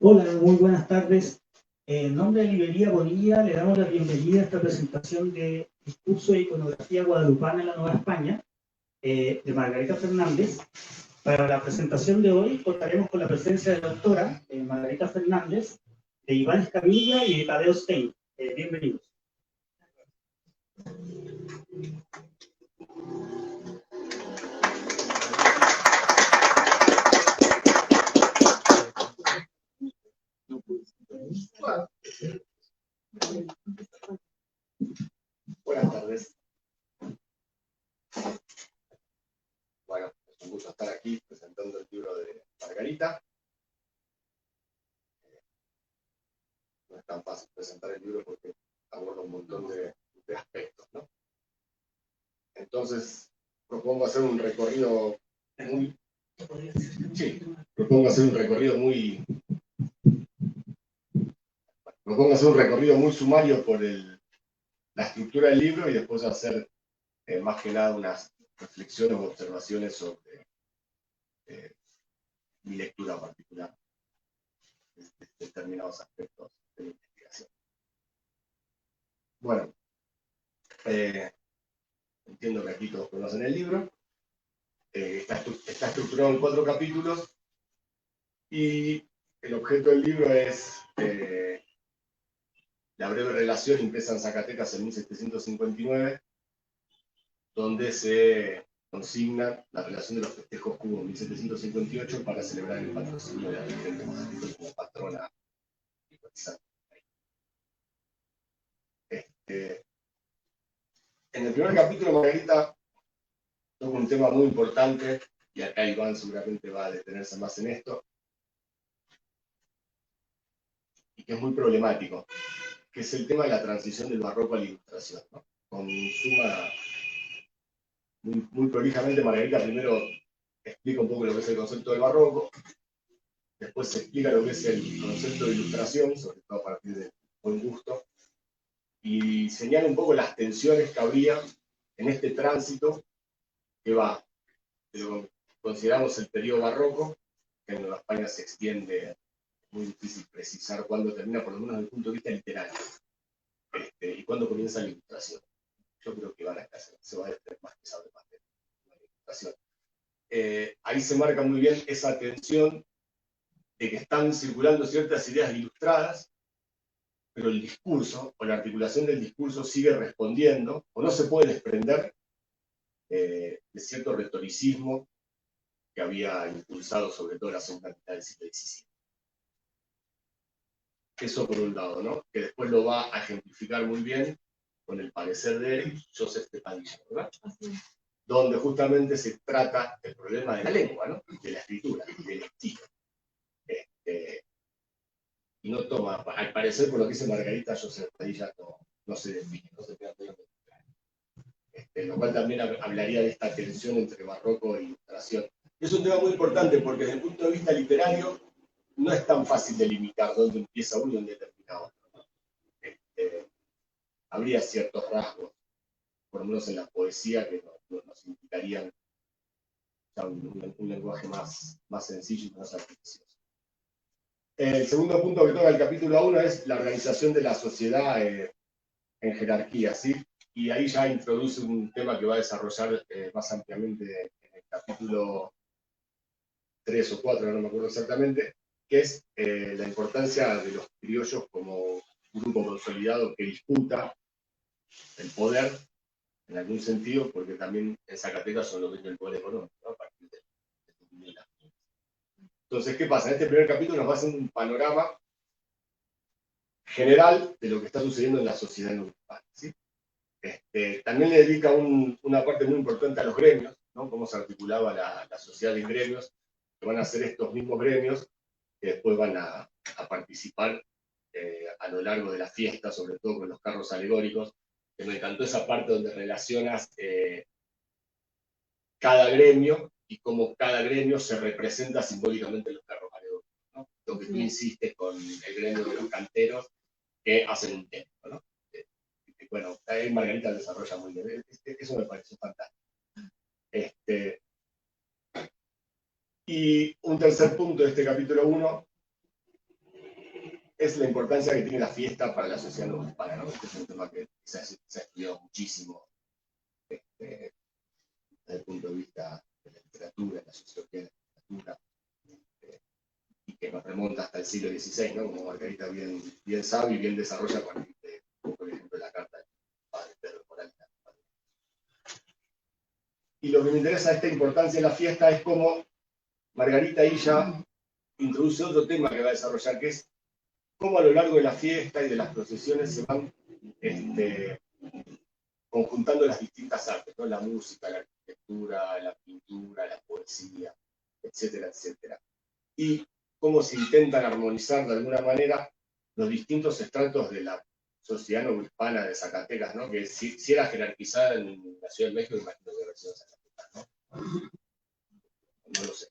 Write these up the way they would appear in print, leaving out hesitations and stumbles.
Hola, muy buenas tardes. En nombre de Librería Bonilla le damos la bienvenida a esta presentación de Discurso de Iconografía Guadalupana en la Nueva España, de Margarita Fernández. Para la presentación de hoy contaremos con la presencia de la autora Margarita Fernández, de Iván Escamilla y de Tadeo Stein. Bienvenidos. Buenas tardes. Bueno, es un gusto estar aquí presentando el libro de Margarita. No es tan fácil presentar el libro porque aborda un montón de aspectos, ¿no? Entonces, propongo hacer un recorrido muy... Sí, propongo hacer un recorrido muy sumario por la estructura del libro y después hacer más que nada unas reflexiones o observaciones sobre mi lectura particular de determinados aspectos de la investigación. Bueno, entiendo que aquí todos conocen el libro. Está estructurado en 4 capítulos y el objeto del libro es la breve relación impresa en Zacatecas en 1759, donde se consigna la relación de los festejos que hubo en 1758 para celebrar el patrocinio de la Virgen de Guadalupe como patrona. En el primer capítulo, Margarita toca un tema muy importante, y acá Iván seguramente va a detenerse más en esto, y que es muy problemático, que es el tema de la transición del barroco a la ilustración, ¿no? Con suma, muy prolijamente, Margarita primero explica un poco lo que es el concepto del barroco, después se explica lo que es el concepto de ilustración, sobre todo a partir del buen gusto, y señala un poco las tensiones que habría en este tránsito que va de lo que consideramos el periodo barroco, que en Nueva España se extiende, es muy difícil precisar cuándo termina, por lo menos desde el punto de vista literario, y cuándo comienza la ilustración. Yo creo que se va a extender más que sabe más de la ilustración. Ahí se marca muy bien esa tensión de que están circulando ciertas ideas ilustradas, pero el discurso o la articulación del discurso sigue respondiendo, o no se puede desprender de cierto retoricismo que había impulsado sobre todo la segunda mitad del siglo XVII. Eso por un lado, ¿no? Que después lo va a ejemplificar muy bien con el parecer de Joseph de Padilla, ¿verdad? Donde justamente se trata el problema de la lengua, ¿no? De la escritura, del estilo. Y no toma, al parecer, por lo que dice Margarita, Joseph Padilla no se define, no se queda claro. Lo cual también hablaría de esta tensión entre barroco e ilustración. Es un tema muy importante porque desde el punto de vista literario no es tan fácil delimitar dónde empieza uno y dónde termina otro, ¿no? Habría ciertos rasgos, por lo menos en la poesía, que nos indicarían un lenguaje más sencillo y más artificioso. El segundo punto que toca el capítulo 1 es la organización de la sociedad en jerarquía, ¿sí? Y ahí ya introduce un tema que va a desarrollar más ampliamente en el capítulo 3 o 4, no me acuerdo exactamente, que es la importancia de los criollos como grupo consolidado que disputa el poder, en algún sentido, porque también en Zacatecas son los dueños del poder económico, ¿no? A partir de Entonces, ¿qué pasa? En este primer capítulo nos va a hacer un panorama general de lo que está sucediendo en la sociedad municipal, ¿sí? También le dedica una parte muy importante a los gremios, ¿no? Cómo se articulaba la sociedad en gremios, que van a ser estos mismos gremios que después van a participar a lo largo de la fiesta, sobre todo con los carros alegóricos, que me encantó esa parte donde relacionas cada gremio y cómo cada gremio se representa simbólicamente en los carros alegóricos, ¿no? Lo que tú insistes con el gremio de los canteros que hacen un templo, ¿no? Bueno, ahí Margarita desarrolla muy bien, eso me pareció fantástico. Y un tercer punto de este capítulo 1 es la importancia que tiene la fiesta para la sociedad novohispana, ¿no? Este es un tema que se ha estudiado muchísimo desde el punto de vista de la literatura, de la sociología de la literatura, y que nos remonta hasta el siglo XVI, ¿no? Como Margarita bien sabe y bien desarrolla a partir de, por ejemplo, la carta del padre Pedro Morales. Y lo que me interesa de esta importancia de la fiesta es cómo Margarita ahí ya introduce otro tema que va a desarrollar, que es cómo a lo largo de la fiesta y de las procesiones se van conjuntando las distintas artes, ¿no? La música, la arquitectura, la pintura, la poesía, etcétera, etcétera. Y cómo se intentan armonizar de alguna manera los distintos estratos de la sociedad novohispana de Zacatecas, ¿no? Que si era jerarquizada en la Ciudad de México, imagino que haber sido Zacatecas, ¿no? No lo sé.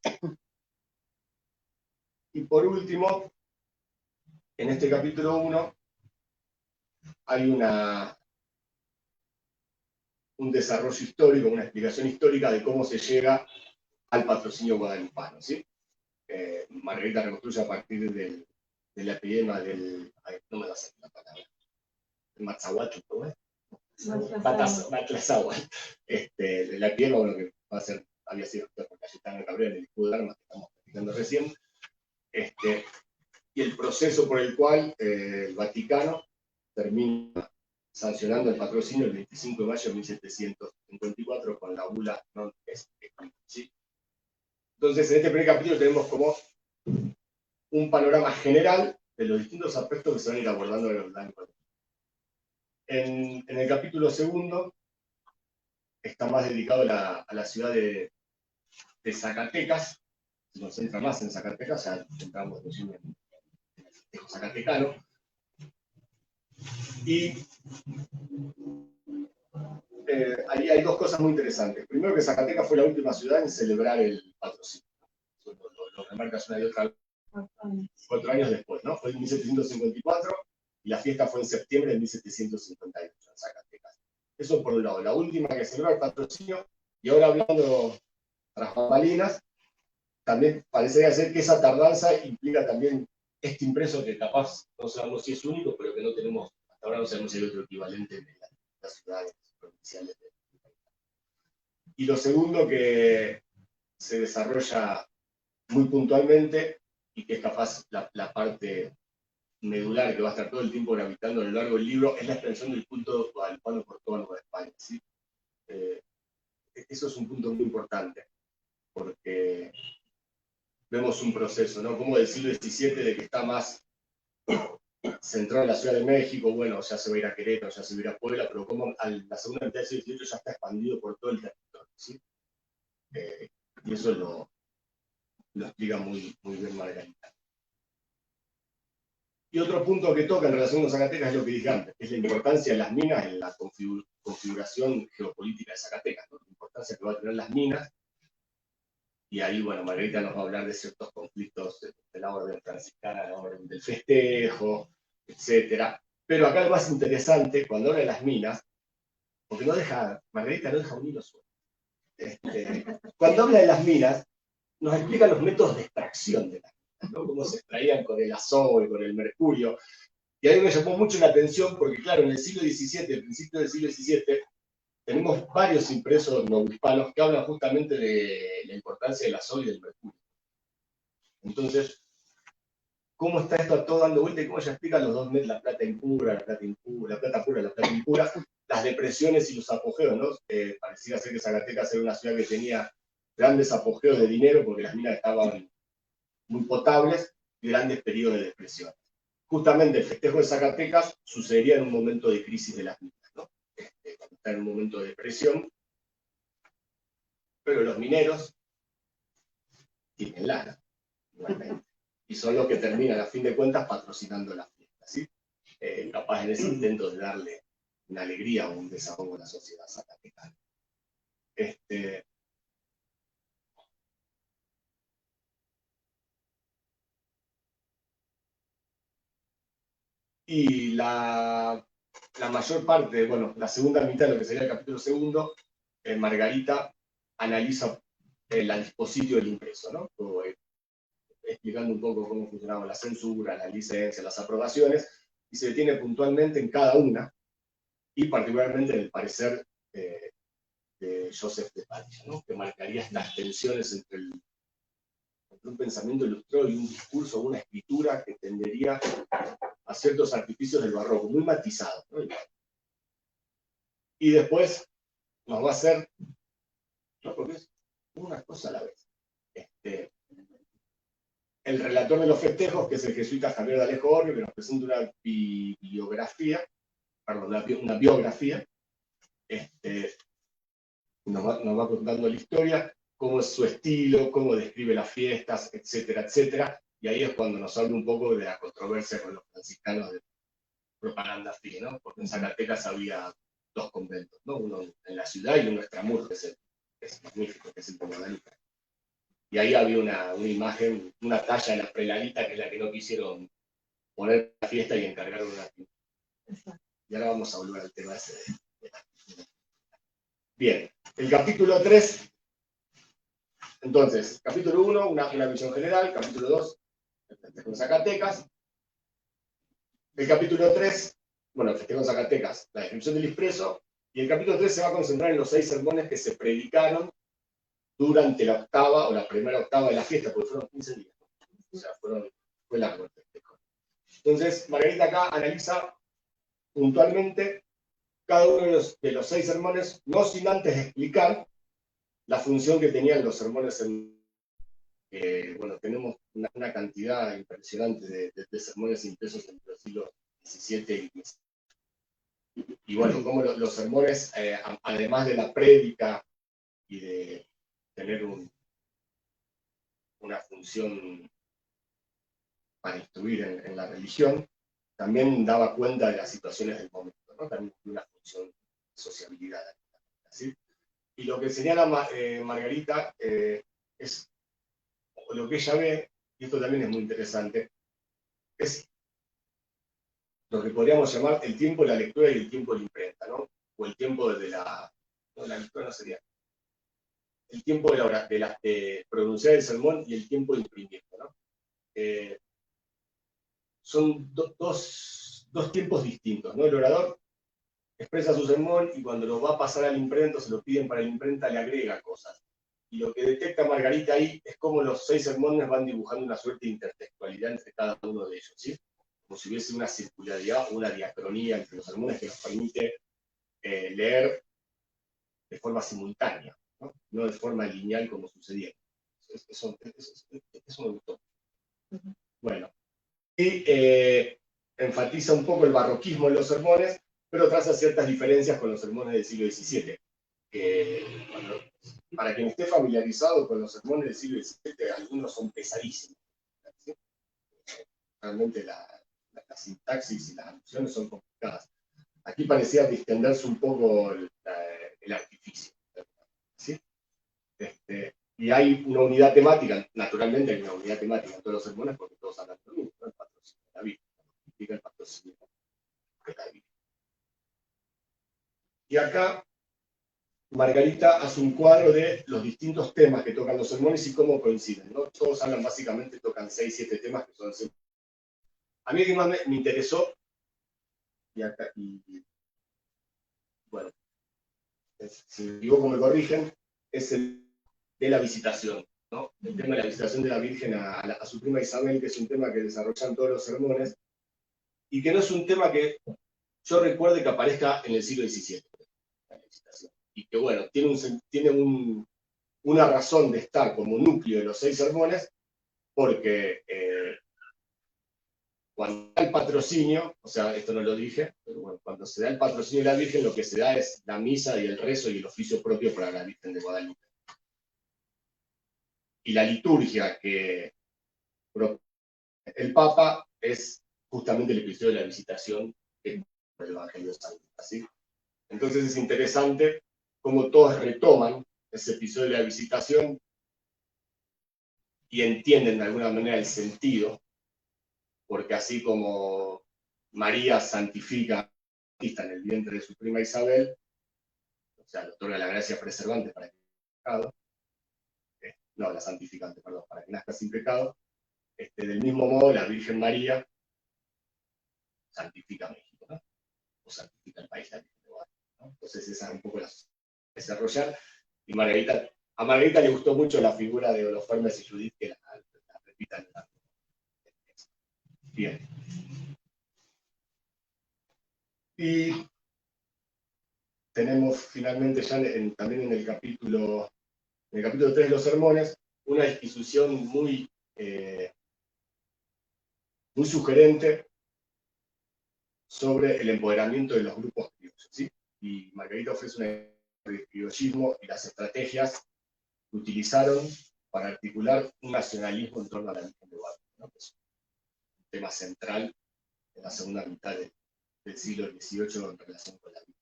Y por último, en este capítulo 1 hay un desarrollo histórico, una explicación histórica de cómo se llega al patrocinio guadalupano, ¿sí? Margarita reconstruye a partir de la epidemia del... Ay, no me va a salir la palabra. ¿El Matzahuatl, cómo es? Matlazáhuatl. De la epidemia, bueno, que va a ser, había sido por Cayetano Cabrera en el escudo de armas que estamos platicando recién. Y el proceso por el cual el Vaticano termina sancionando el patrocinio el 25 de mayo de 1754 con la bula non est, ¿sí? Entonces, en este primer capítulo tenemos como un panorama general de los distintos aspectos que se van a ir abordando a lo largo. En el capítulo segundo está más dedicado a la ciudad de Zacatecas, se nos centra más en Zacatecas, ya entramos en el festejo zacatecano. Y ahí hay dos cosas muy interesantes. Primero, que Zacatecas fue la última ciudad en celebrar el patrocinio. Lo remarcas una y otra vez. 4 años después, ¿no? Fue en 1754 y la fiesta fue en septiembre de 1758 en Zacatecas. Eso por un lado. La última que celebró el patrocinio, y ahora hablando tras bambalinas, también parecería ser que esa tardanza implica también este impreso que capaz no sabemos si es único, pero que no tenemos, hasta ahora no sabemos si hay otro equivalente en las ciudades provinciales. Y lo segundo que se desarrolla muy puntualmente y que es capaz la parte medular que va a estar todo el tiempo gravitando a lo largo del libro, es la extensión del culto guadalupano por toda Nueva España, ¿sí? Eso es un punto muy importante, porque vemos un proceso, ¿no? Como del siglo XVII, de que está más centrado en la Ciudad de México, bueno, ya se va a ir a Querétaro, ya se va a ir a Puebla, pero como la segunda mitad del siglo XVIII ya está expandido por todo el territorio, ¿sí? Y eso lo explica muy bien Margarita. Y otro punto que toca en relación con Zacatecas es lo que dije antes, es la importancia de las minas en la configuración geopolítica de Zacatecas, ¿no? La importancia que va a tener las minas. Y ahí, bueno, Margarita nos va a hablar de ciertos conflictos de la orden franciscana, la orden del festejo, etc. Pero acá lo más interesante, cuando habla de las minas, porque Margarita no deja un hilo suelto. Cuando habla de las minas, nos explica los métodos de extracción de las minas, ¿no? Cómo se extraían con el azogue, con el mercurio. Y a mí me llamó mucho la atención porque, claro, en el siglo XVII, el principio del siglo XVII, tenemos varios impresos novohispanos que hablan justamente de la importancia del azogue y del mercurio. Entonces, ¿cómo está esto todo dando vuelta y cómo ella explica los dos métodos, la plata impura, la plata impura, la plata pura, la plata impura, las depresiones y los apogeos, ¿no? Parecía ser que Zacatecas era una ciudad que tenía grandes apogeos de dinero porque las minas estaban muy potables y grandes periodos de depresión. Justamente el festejo de Zacatecas sucedería en un momento de crisis de las minas, ¿no? Cuando está en un momento de depresión, pero los mineros tienen lana, igualmente, y son los que terminan, a fin de cuentas, patrocinando la fiesta, ¿sí? Capaz en ese intento de darle una alegría o un desahogo a la sociedad zacatecana. Y la mayor parte, bueno, la segunda mitad de lo que sería el capítulo segundo, Margarita analiza la dispositivo del impreso, ¿no? Todo explicando un poco cómo funcionaba la censura, las licencias, las aprobaciones, y se detiene puntualmente en cada una, y particularmente en el parecer de Joseph de Padilla, ¿no? Que marcaría estas tensiones entre un pensamiento ilustrado y un discurso, una escritura que tendería a ciertos artificios del barroco, muy matizados, ¿no? Y después nos va a hacer, ¿no? Porque es una cosa a la vez. El relator de los festejos, que es el jesuita Javier de Alejo Orio, que nos presenta una biografía, una biografía, nos va contando la historia, cómo es su estilo, cómo describe las fiestas, etcétera, etcétera. Y ahí es cuando nos habla un poco de la controversia con los franciscanos de propaganda fiel, ¿no? Porque en Zacatecas había dos conventos, ¿no? Uno en la ciudad y uno en Extramur, que es magnífico, que es el de Guadalupe. Y ahí había una imagen, una talla de la prelarita, que es la que no quisieron poner en la fiesta y encargaron una pintura. Y ahora vamos a volver al tema ese de la pintura. Bien, el capítulo 3, entonces, capítulo 1, una visión general, capítulo 2, el festejo en Zacatecas. El capítulo 3, bueno, el festejo en Zacatecas, la descripción del expreso, y el capítulo 3 se va a concentrar en los 6 sermones que se predicaron durante la octava o la primera octava de la fiesta, porque fueron 15 días. O sea, fue largo el festejo. Entonces, Margarita acá analiza puntualmente cada uno de los 6 sermones, no sin antes explicar la función que tenían los sermones bueno, tenemos una cantidad impresionante de sermones impresos entre los siglos XVII y XV. Y bueno, como los sermones, además de la prédica y de tener una función para instruir en la religión, también daba cuenta de las situaciones del momento, ¿no? También una función de sociabilidad. ¿Sí? Y lo que señala Margarita es, lo que ella ve, y esto también es muy interesante, es lo que podríamos llamar el tiempo de la lectura y el tiempo de la imprenta, ¿no? O el tiempo de la lectura no sería. El tiempo de pronunciar el sermón y el tiempo de imprimirlo, ¿no? Son dos tiempos distintos, ¿no? El orador expresa su sermón y cuando lo va a pasar al imprento, se lo piden para la imprenta, le agrega cosas. Y lo que detecta Margarita ahí es cómo los 6 sermones van dibujando una suerte de intertextualidad entre cada uno de ellos, ¿sí? Como si hubiese una circularidad o una diacronía entre los sermones que nos permite leer de forma simultánea, no de forma lineal como sucedía. Eso me gustó. Bueno, y enfatiza un poco el barroquismo en los sermones, pero traza ciertas diferencias con los sermones del siglo XVII. Para quien esté familiarizado con los sermones del siglo XVII, algunos son pesadísimos, ¿sí? Realmente la sintaxis y las alusiones son complicadas. Aquí parecía distenderse un poco el artificio, ¿sí? Y hay una unidad temática, naturalmente hay una unidad temática en todos los sermones porque todos hablan de lo mismo, ¿no? El patrocinio de la Virgen, el patrocinio de la Virgen. Y acá Margarita hace un cuadro de los distintos temas que tocan los sermones y cómo coinciden, ¿no? Todos hablan básicamente, tocan 6, 7 temas que son... A mí el que más me interesó, bueno, si me equivoco me corrigen, es el de la visitación, ¿no? El tema de la visitación de la Virgen a su prima Isabel, que es un tema que desarrollan todos los sermones, y que no es un tema que yo recuerde que aparezca en el siglo XVII, la visitación. Y que bueno, tiene una razón de estar como núcleo de los 6 sermones, porque cuando da el patrocinio, o sea, esto no lo dije, pero bueno, cuando se da el patrocinio de la Virgen, lo que se da es la misa y el rezo y el oficio propio para la Virgen de Guadalupe. Y la liturgia que propone el Papa es justamente el episodio de la visitación del Evangelio de San Lucas, ¿sí? Entonces es interesante cómo todos retoman ese episodio de la visitación y entienden de alguna manera el sentido, porque así como María santifica en el vientre de su prima Isabel, o sea, le otorga la gracia preservante para que nazca sin pecado, no, la santificante, perdón, para que nazca sin pecado, Del mismo modo, la Virgen María santifica México, ¿no? O santifica el país, la Virgen de Guadalupe, ¿no? Entonces esa es un poco la desarrollar. Y a Margarita le gustó mucho la figura de Holofernes y Judith, que la repitan. Bien. Y tenemos finalmente ya también en el capítulo 3 de los sermones, una disquisición muy sugerente sobre el empoderamiento de los grupos criollos, ¿sí? Y Margarita ofrece un criollismo y las estrategias que utilizaron para articular un nacionalismo en torno a la Virgen de Guadalupe, ¿no? Que es un tema central en la segunda mitad del siglo XVIII en relación con la Virgen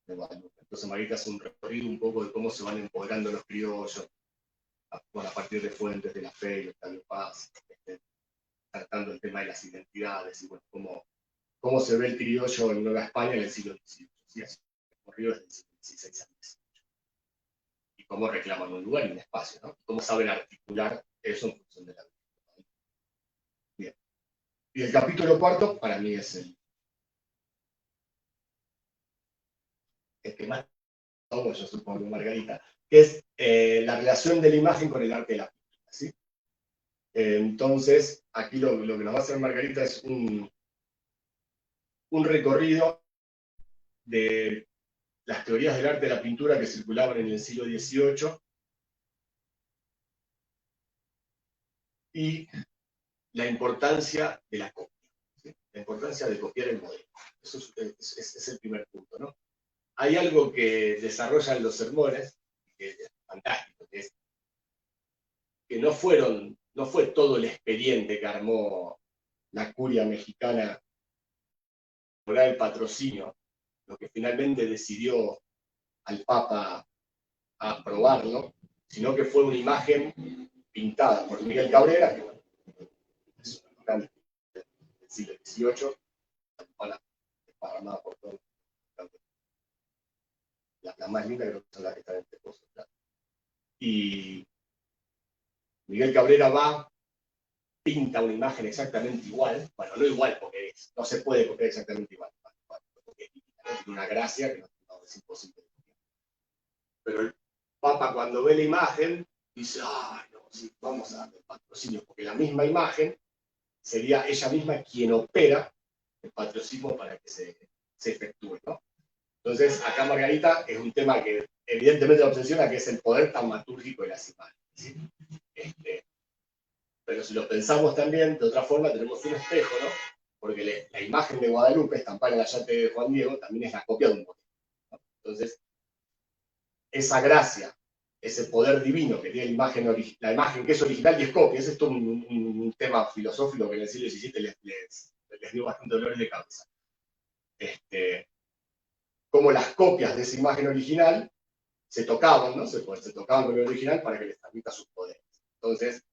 de Guadalupe. Entonces Margarita hace un recorrido un poco de cómo se van empoderando los criollos, a partir de fuentes de la fe y Octavio Paz, tratando el tema de las identidades y bueno, cómo se ve el criollo en Nueva España en el siglo XVIII, ¿sí? Así, recorrido desde el siglo XVI al XVIII. Y cómo reclaman un lugar y un espacio, ¿no? Cómo saben articular eso en función de la vida. Bien. Y el capítulo 4 para mí es el que más tomo, yo supongo, Margarita, que es la relación de la imagen con el arte de la pintura, ¿sí? Entonces, aquí lo que nos va a hacer Margarita es un recorrido de las teorías del arte de la pintura que circulaban en el siglo XVIII y la importancia de la copia, ¿sí? La importancia de copiar el modelo. Eso es el primer punto, ¿no? Hay algo que desarrollan los sermones, que es fantástico, que es que no fue todo el expediente que armó la curia mexicana por el patrocinio, lo que finalmente decidió al Papa a aprobarlo, sino que fue una imagen pintada por Miguel Cabrera, que bueno, es una gran del siglo XVIII, desparramada por todo. La más linda creo que son las que están en este pozo, claro. Y Miguel Cabrera pinta una imagen exactamente igual, bueno, no igual porque no se puede copiar exactamente igual, porque tiene una gracia que no es imposible. Pero el Papa cuando ve la imagen dice, no, sí, vamos a darle patrocinio, porque la misma imagen sería ella misma quien opera el patrocinio para que se efectúe, ¿no? Entonces, acá Margarita es un tema que evidentemente la obsesiona, que es el poder taumatúrgico de las imágenes, ¿sí? Pero si lo pensamos también, de otra forma, tenemos un espejo, ¿no? Porque la imagen de Guadalupe, estampada en la yate de Juan Diego, también es la copia de un modelo, ¿no? Entonces, esa gracia, ese poder divino que tiene la imagen que es original y es copia, ese es todo un tema filosófico que en el siglo XVII les dio bastante dolores de cabeza. Como las copias de esa imagen original se tocaban, ¿no? Se tocaban con el original para que les transmita sus poderes. Entonces,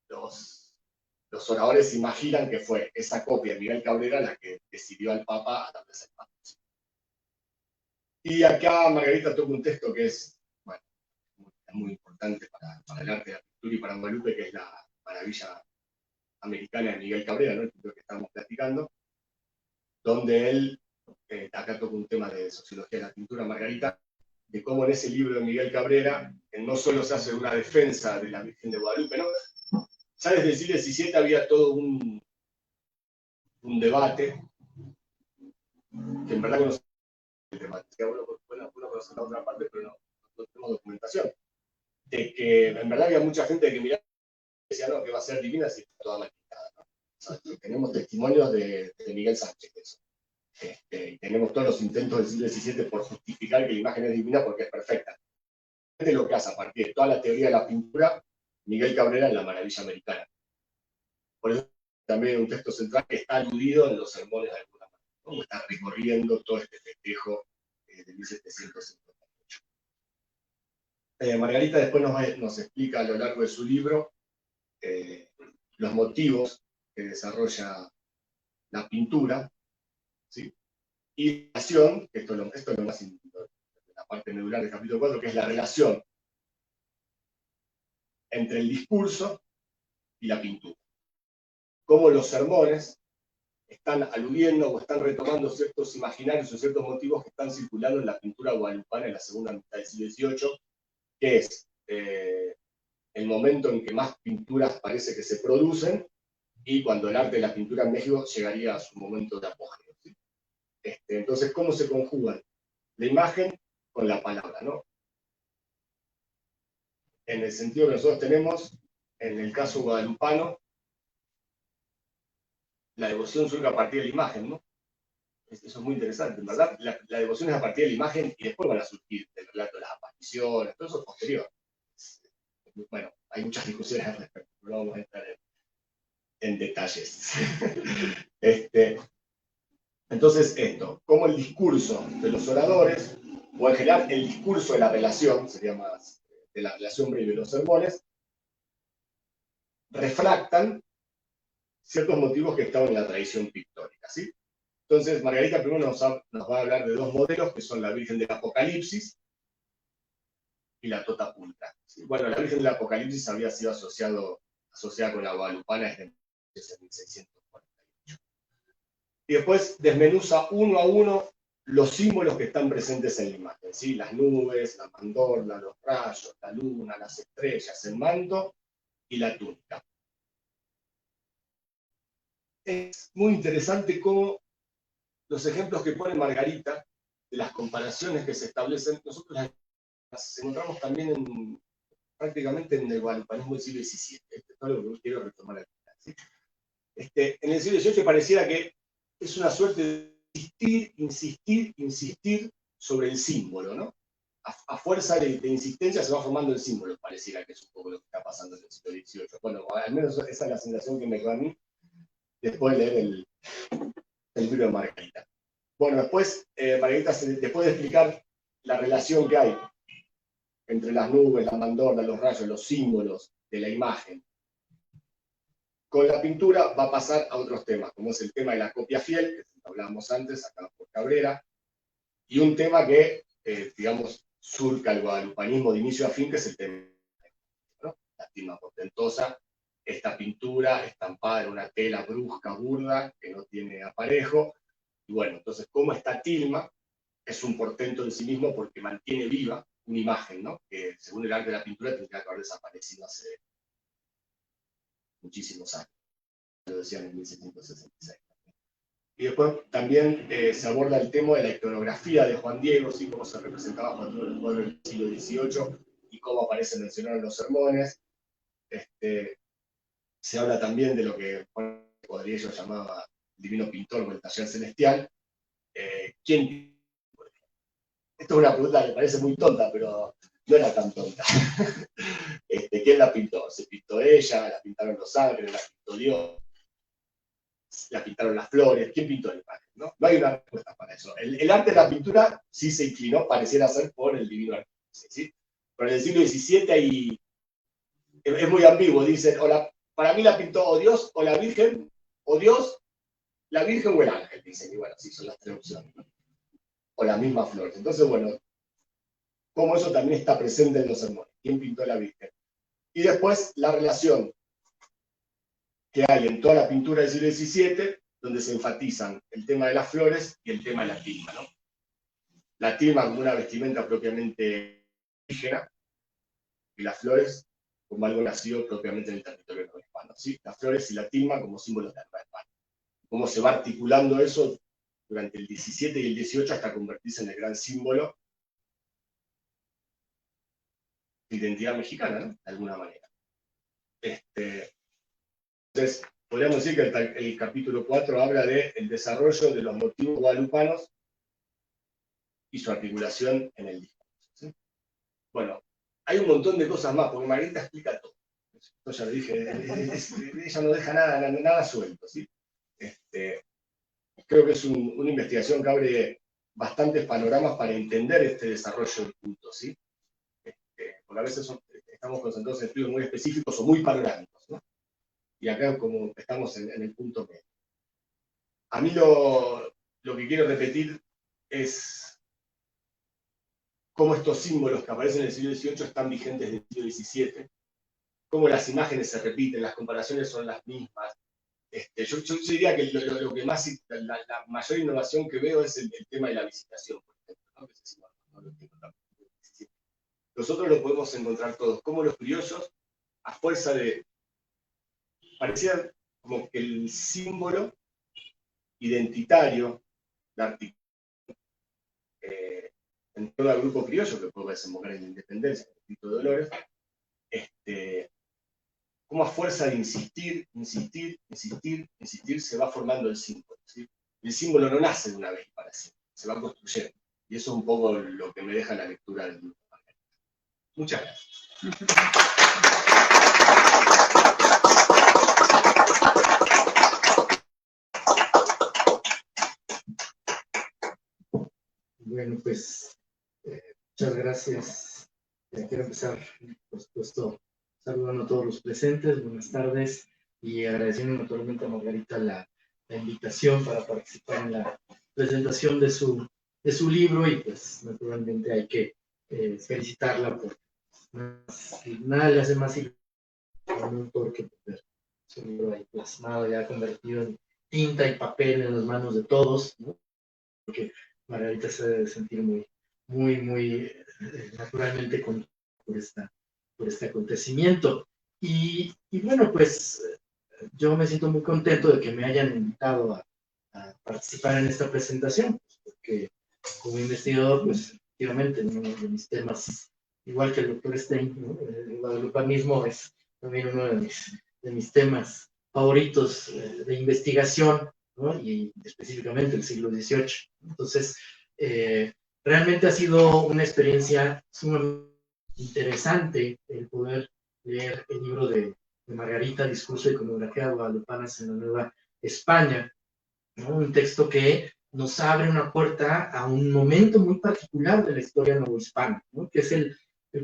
los oradores imaginan que fue esa copia de Miguel Cabrera la que decidió al Papa a darles el patrocinio. Y acá Margarita toca un texto que es, bueno, muy importante para el arte de la pintura y para Guadalupe, que es la maravilla americana de Miguel Cabrera, ¿no? El libro que estamos platicando, donde él, acá toca un tema de sociología de la pintura, Margarita, de cómo en ese libro de Miguel Cabrera no solo se hace una defensa de la Virgen de Guadalupe, ¿no? Ya desde el siglo XVII había todo un debate, que en verdad conocemos el debate, uno conoce la otra parte, pero no tenemos documentación, de que en verdad había mucha gente que miraba y decía, no, que va a ser divina si está toda mal pintada, ¿no? O sea, tenemos testimonios de Miguel Sánchez de eso. Y tenemos todos los intentos del siglo XVII por justificar que la imagen es divina porque es perfecta. Es lo que hace a partir de toda la teoría de la pintura, Miguel Cabrera en La Maravilla Americana. Por eso también un texto central que está aludido en los sermones de alguna manera, ¿no? Está recorriendo todo este festejo de 1758. Margarita después nos explica a lo largo de su libro los motivos que desarrolla la pintura, ¿sí? Y la relación, que esto es lo más importante, la parte medular del capítulo 4, que es la relación entre el discurso y la pintura. cómo los sermones están aludiendo o están retomando ciertos imaginarios o ciertos motivos que están circulando en la pintura guadalupana en la segunda mitad del siglo XVIII, que es el momento en que más pinturas parece que se producen y cuando el arte de la pintura en México llegaría a su momento de apogeo, ¿sí? Entonces, ¿cómo se conjugan la imagen con la palabra, ¿no? En el sentido que nosotros tenemos, en el caso guadalupano, la devoción surge a partir de la imagen, ¿no? Eso es muy interesante, en verdad. La devoción es a partir de la imagen y después van a surgir el relato de las apariciones, todo eso es posterior. Bueno, hay muchas discusiones al respecto, no vamos a entrar en detalles. Entonces, cómo el discurso de los oradores, o en general el discurso de la relación, sería más de la relación breve de los sermones, refractan ciertos motivos que estaban en la tradición pictórica, ¿sí? Entonces, Margarita primero nos va a hablar de dos modelos, que son la Virgen del Apocalipsis y la Tota Pulcra, ¿sí? Bueno, la Virgen del Apocalipsis había sido asociada con la guadalupana desde 1648. Y después desmenuza uno a uno los símbolos que están presentes en la imagen, ¿sí? Las nubes, la mandorla, los rayos, la luna, las estrellas, el manto y la túnica. Es muy interesante cómo los ejemplos que pone Margarita, de las comparaciones que se establecen, nosotros las encontramos también prácticamente en el guadalupanismo del siglo XVII. Esto es algo que quiero retomar al final, ¿sí? En el siglo XVIII pareciera que es una suerte de insistir sobre el símbolo, ¿no? A fuerza de insistencia se va formando el símbolo, pareciera que es un poco lo que está pasando en el siglo XVIII. Bueno, al menos esa es la sensación que me quedó a mí después de leer el libro de Margarita. Bueno, después Margarita, después de explicar la relación que hay entre las nubes, la mandorla, los rayos, los símbolos de la imagen, con la pintura va a pasar a otros temas, como es el tema de la copia fiel, que hablábamos antes, acá por Cabrera, y un tema que, digamos, surca el guadalupanismo de inicio a fin, que es el tema, ¿no? La tilma portentosa, esta pintura estampada en una tela brusca, burda, que no tiene aparejo, y bueno, entonces, como esta tilma es un portento en sí mismo porque mantiene viva una imagen, ¿no? Que según el arte de la pintura tendría que haber desaparecido hace muchísimos años, lo decían en 1766. Y después también se aborda el tema de la iconografía de Juan Diego, ¿sí? Cómo se representaba Juan Diego en el cuadro del siglo XVIII y cómo aparece mencionado en los sermones. Se habla también de lo que Juan Cuadriello llamaba el divino pintor o el taller celestial. ¿Quién? Esto es una pregunta que me parece muy tonta, pero no era tan tonta. ¿Quién la pintó? ¿Se pintó ella? ¿La pintaron los ángeles? ¿La pintó Dios? ¿La pintaron las flores? ¿Quién pintó la imagen? ¿No? No hay una respuesta para eso. El arte de la pintura sí se inclinó, pareciera ser, por el divino artista, ¿sí? Pero en el siglo XVII es muy ambiguo. Dicen, para mí la pintó o Dios o la Virgen, o Dios, la Virgen o el ángel, dicen. Y bueno, sí, son las tres opciones, ¿no? O las mismas flores. Entonces, bueno, cómo eso también está presente en los sermones. ¿Quién pintó a la Virgen? Y después la relación que hay en toda la pintura del siglo XVII, donde se enfatizan el tema de las flores y el tema de la tilma, ¿no? La tilma como una vestimenta propiamente indígena, y las flores como algo nacido propiamente en el territorio hispano, ¿sí? Las flores y la tilma como símbolos de la Nueva España. Cómo se va articulando eso durante el XVII y el XVIII hasta convertirse en el gran símbolo de identidad mexicana, ¿no? De alguna manera. Entonces, podríamos decir que el capítulo 4 habla del desarrollo de los motivos guadalupanos y su articulación en el discurso, ¿sí? Bueno, hay un montón de cosas más, porque Margarita explica todo. Esto ya lo dije, ella no deja nada suelto, ¿sí? Creo que es una investigación que abre bastantes panoramas para entender este desarrollo del culto, ¿sí? Porque a veces estamos concentrados en estudios muy específicos o muy panorámicos, ¿no? Y acá como estamos en el punto medio. A mí lo que quiero repetir es cómo estos símbolos que aparecen en el siglo XVIII están vigentes desde el siglo XVII, cómo las imágenes se repiten, las comparaciones son las mismas, Yo diría que lo que más, la mayor innovación que veo es el tema de la visitación, por ejemplo, ¿no? Que es, no lo tengo tan- Nosotros lo podemos encontrar todos, como los criollos, a fuerza de, parecía como que el símbolo identitario, en todo el grupo criollo, que puede desembocar en la independencia, el Grito de Dolores, como a fuerza de insistir, se va formando el símbolo, ¿sí? El símbolo no nace de una vez para siempre, se va construyendo. Y eso es un poco lo que me deja la lectura del grupo. Muchas gracias. Bueno, pues muchas gracias. Quiero empezar, por supuesto, saludando a todos los presentes, buenas tardes, y agradeciendo naturalmente a Margarita la invitación para participar en la presentación de su libro, y pues naturalmente hay que felicitarla por nada le hace más ilusión a un autor que poder su libro ahí plasmado, ya convertido en tinta y papel en las manos de todos, ¿no? Porque Margarita se debe sentir muy naturalmente contenta por este acontecimiento. Y bueno, pues yo me siento muy contento de que me hayan invitado a participar en esta presentación, pues, porque como investigador, pues efectivamente, uno de mis temas, igual que el doctor Stein, ¿no? El guadalupanismo es también uno de mis temas favoritos de investigación, ¿no? Y específicamente el siglo XVIII. Entonces, realmente ha sido una experiencia sumamente interesante el poder leer el libro de Margarita, Discurso de Iconografía Guadalupanas en la Nueva España, ¿no? Un texto que nos abre una puerta a un momento muy particular de la historia novohispana, ¿no? Que es el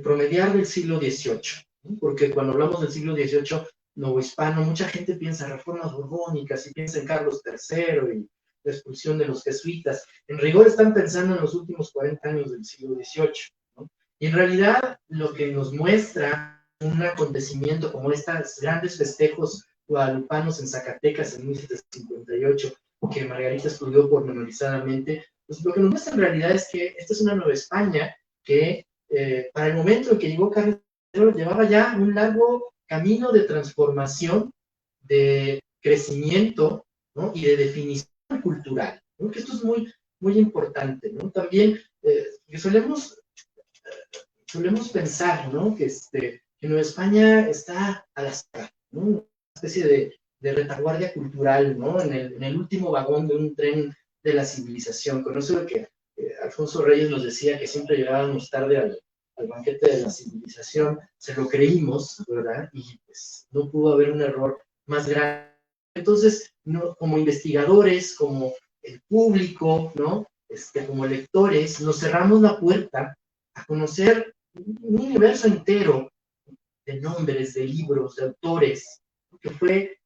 promediar del siglo XVIII, ¿no? Porque cuando hablamos del siglo XVIII novohispano, mucha gente piensa en reformas borbónicas y piensa en Carlos III y la expulsión de los jesuitas. En rigor están pensando en los últimos 40 años del siglo XVIII, ¿no? Y en realidad lo que nos muestra un acontecimiento como estos grandes festejos guadalupanos en Zacatecas en 1758, que Margarita estudió pormenorizadamente, pues lo que nos muestra en realidad es que esta es una Nueva España que para el momento en que llegó Carlos III llevaba ya un largo camino de transformación, de crecimiento, ¿no? Y de definición cultural, ¿no? Que esto es muy importante, ¿no? También que solemos pensar, ¿no? Que Nueva España está a la saga, ¿no? Una especie de retaguardia cultural, ¿no? En el último vagón de un tren de la civilización. Con eso de que Alfonso Reyes nos decía que siempre llegábamos tarde al banquete de la civilización, se lo creímos, ¿verdad? Y pues no pudo haber un error más grande. Entonces, no, como investigadores, como el público, ¿no? Como lectores, nos cerramos la puerta a conocer un universo entero de nombres, de libros, de autores, que fue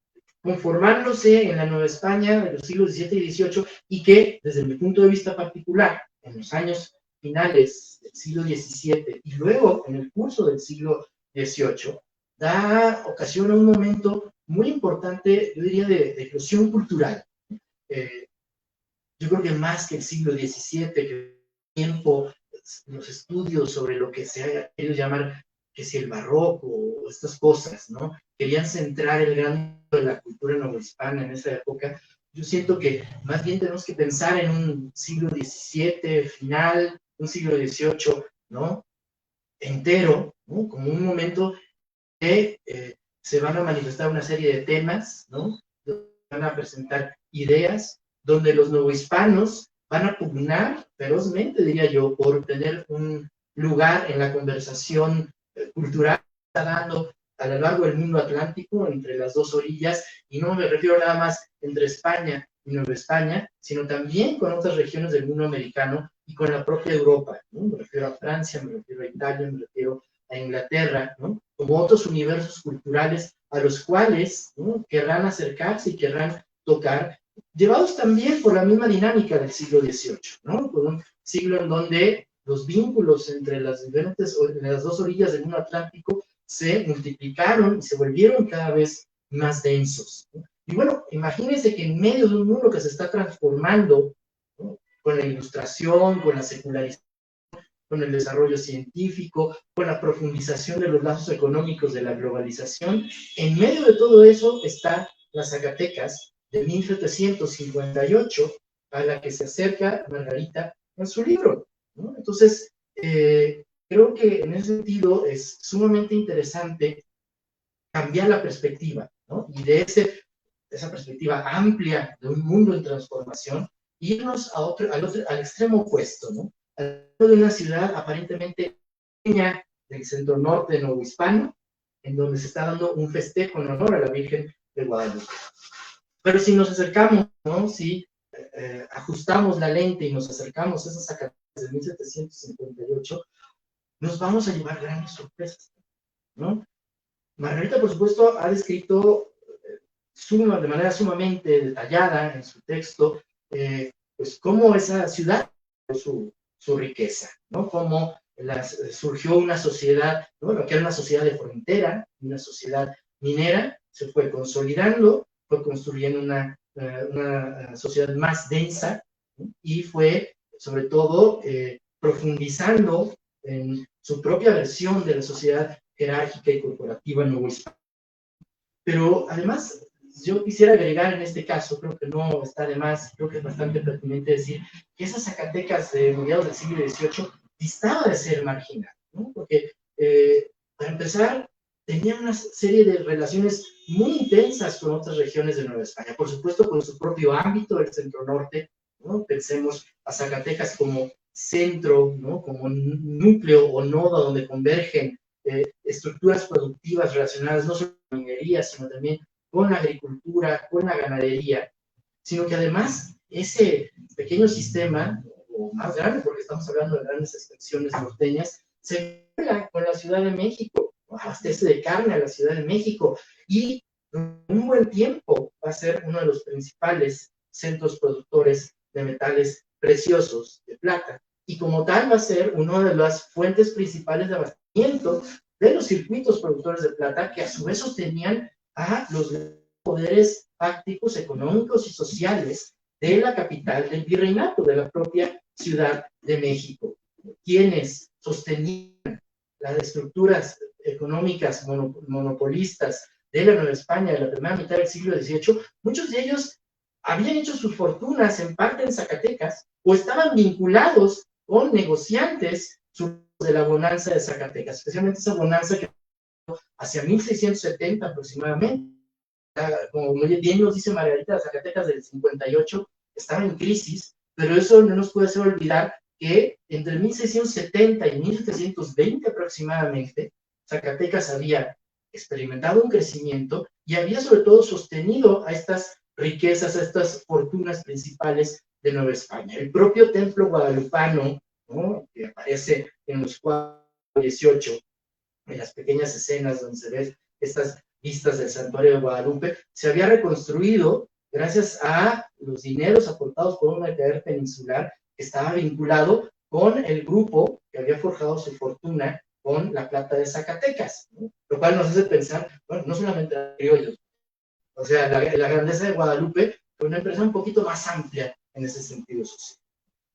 conformándose en la Nueva España de los siglos XVII y XVIII, y que, desde mi punto de vista particular, en los años finales del siglo XVII y luego en el curso del siglo XVIII, da ocasión a un momento muy importante, yo diría, de eclosión cultural. Yo creo que más que el siglo XVII, que el tiempo, los estudios sobre lo que se ha querido llamar, que si el barroco o estas cosas, ¿no? Querían centrar el gran de la cultura novohispana en esa época. Yo siento que más bien tenemos que pensar en un siglo XVII final, un siglo XVIII, ¿no? Entero, ¿no? Como un momento que se van a manifestar una serie de temas, ¿no? Van a presentar ideas donde los novohispanos van a pugnar ferozmente, diría yo, por tener un lugar en la conversación cultural que está dando a lo largo del mundo atlántico, entre las dos orillas, y no me refiero nada más entre España y Nueva España, sino también con otras regiones del mundo americano y con la propia Europa, ¿no? Me refiero a Francia, me refiero a Italia, me refiero a Inglaterra, ¿no? Como otros universos culturales a los cuales, ¿no? Querrán acercarse y querrán tocar, llevados también por la misma dinámica del siglo XVIII, ¿no? Por un siglo en donde los vínculos entre las dos orillas del mundo atlántico se multiplicaron y se volvieron cada vez más densos, ¿no? Y bueno, imagínense que en medio de un mundo que se está transformando, ¿no?, con la ilustración, con la secularización, con el desarrollo científico, con la profundización de los lazos económicos de la globalización, en medio de todo eso está la Zacatecas de 1758, a la que se acerca Margarita en su libro, ¿no? Entonces, creo que en ese sentido es sumamente interesante cambiar la perspectiva, ¿no? Y de esa perspectiva amplia de un mundo en transformación, irnos al extremo opuesto, ¿no? De una ciudad aparentemente pequeña del centro norte de Nuevo Hispano, en donde se está dando un festejo en honor a la Virgen de Guadalupe. Pero si nos acercamos, ¿no?, si ajustamos la lente y nos acercamos a esas Zacatecas de 1758, nos vamos a llevar grandes sorpresas, ¿no? Margarita, por supuesto, ha descrito de manera sumamente detallada en su texto, pues cómo esa ciudad su riqueza, ¿no? Cómo surgió una sociedad, ¿no?, lo que era una sociedad de frontera, una sociedad minera, se fue consolidando, fue construyendo una sociedad más densa, ¿no?, y fue, sobre todo, profundizando en su propia versión de la sociedad jerárquica y corporativa nuevo hispana. Pero además, yo quisiera agregar en este caso, creo que no está de más, creo que es bastante pertinente decir que esas Zacatecas de mediados del siglo XVIII distaba de ser marginal, ¿no? Porque, para empezar, tenía una serie de relaciones muy intensas con otras regiones de Nueva España, por supuesto con su propio ámbito, el centro norte, ¿no? Pensemos a Zacatecas como centro, ¿no?, como núcleo o nodo donde convergen estructuras productivas relacionadas no solo con la minería, sino también con la agricultura, con la ganadería, sino que además ese pequeño sistema, o más grande, porque estamos hablando de grandes extensiones norteñas, se vincula con la Ciudad de México, abastece de carne a la Ciudad de México, y un buen tiempo va a ser uno de los principales centros productores de metales preciosos, de plata, y como tal va a ser una de las fuentes principales de abastecimiento de los circuitos productores de plata, que a su vez sostenían a los poderes fácticos, económicos y sociales de la capital del virreinato, de la propia Ciudad de México, quienes sostenían las estructuras económicas monopolistas de la Nueva España de la primera mitad del siglo XVIII. Muchos de ellos habían hecho sus fortunas en parte en Zacatecas o estaban vinculados con negociantes de la bonanza de Zacatecas, especialmente esa bonanza que hacia 1670 aproximadamente. Como bien nos dice Margarita, Zacatecas del 58 estaba en crisis, pero eso no nos puede hacer olvidar que entre 1670 y 1720 aproximadamente, Zacatecas había experimentado un crecimiento y había sobre todo sostenido a estas riquezas, a estas fortunas principales de Nueva España. El propio templo guadalupano, ¿no?, que aparece en los cuadros 18, en las pequeñas escenas donde se ven estas vistas del santuario de Guadalupe, se había reconstruido gracias a los dineros aportados por un mercader peninsular que estaba vinculado con el grupo que había forjado su fortuna con la plata de Zacatecas, ¿no? Lo cual nos hace pensar, bueno, no solamente a criollos, o sea, la grandeza de Guadalupe fue una empresa un poquito más amplia en ese sentido social.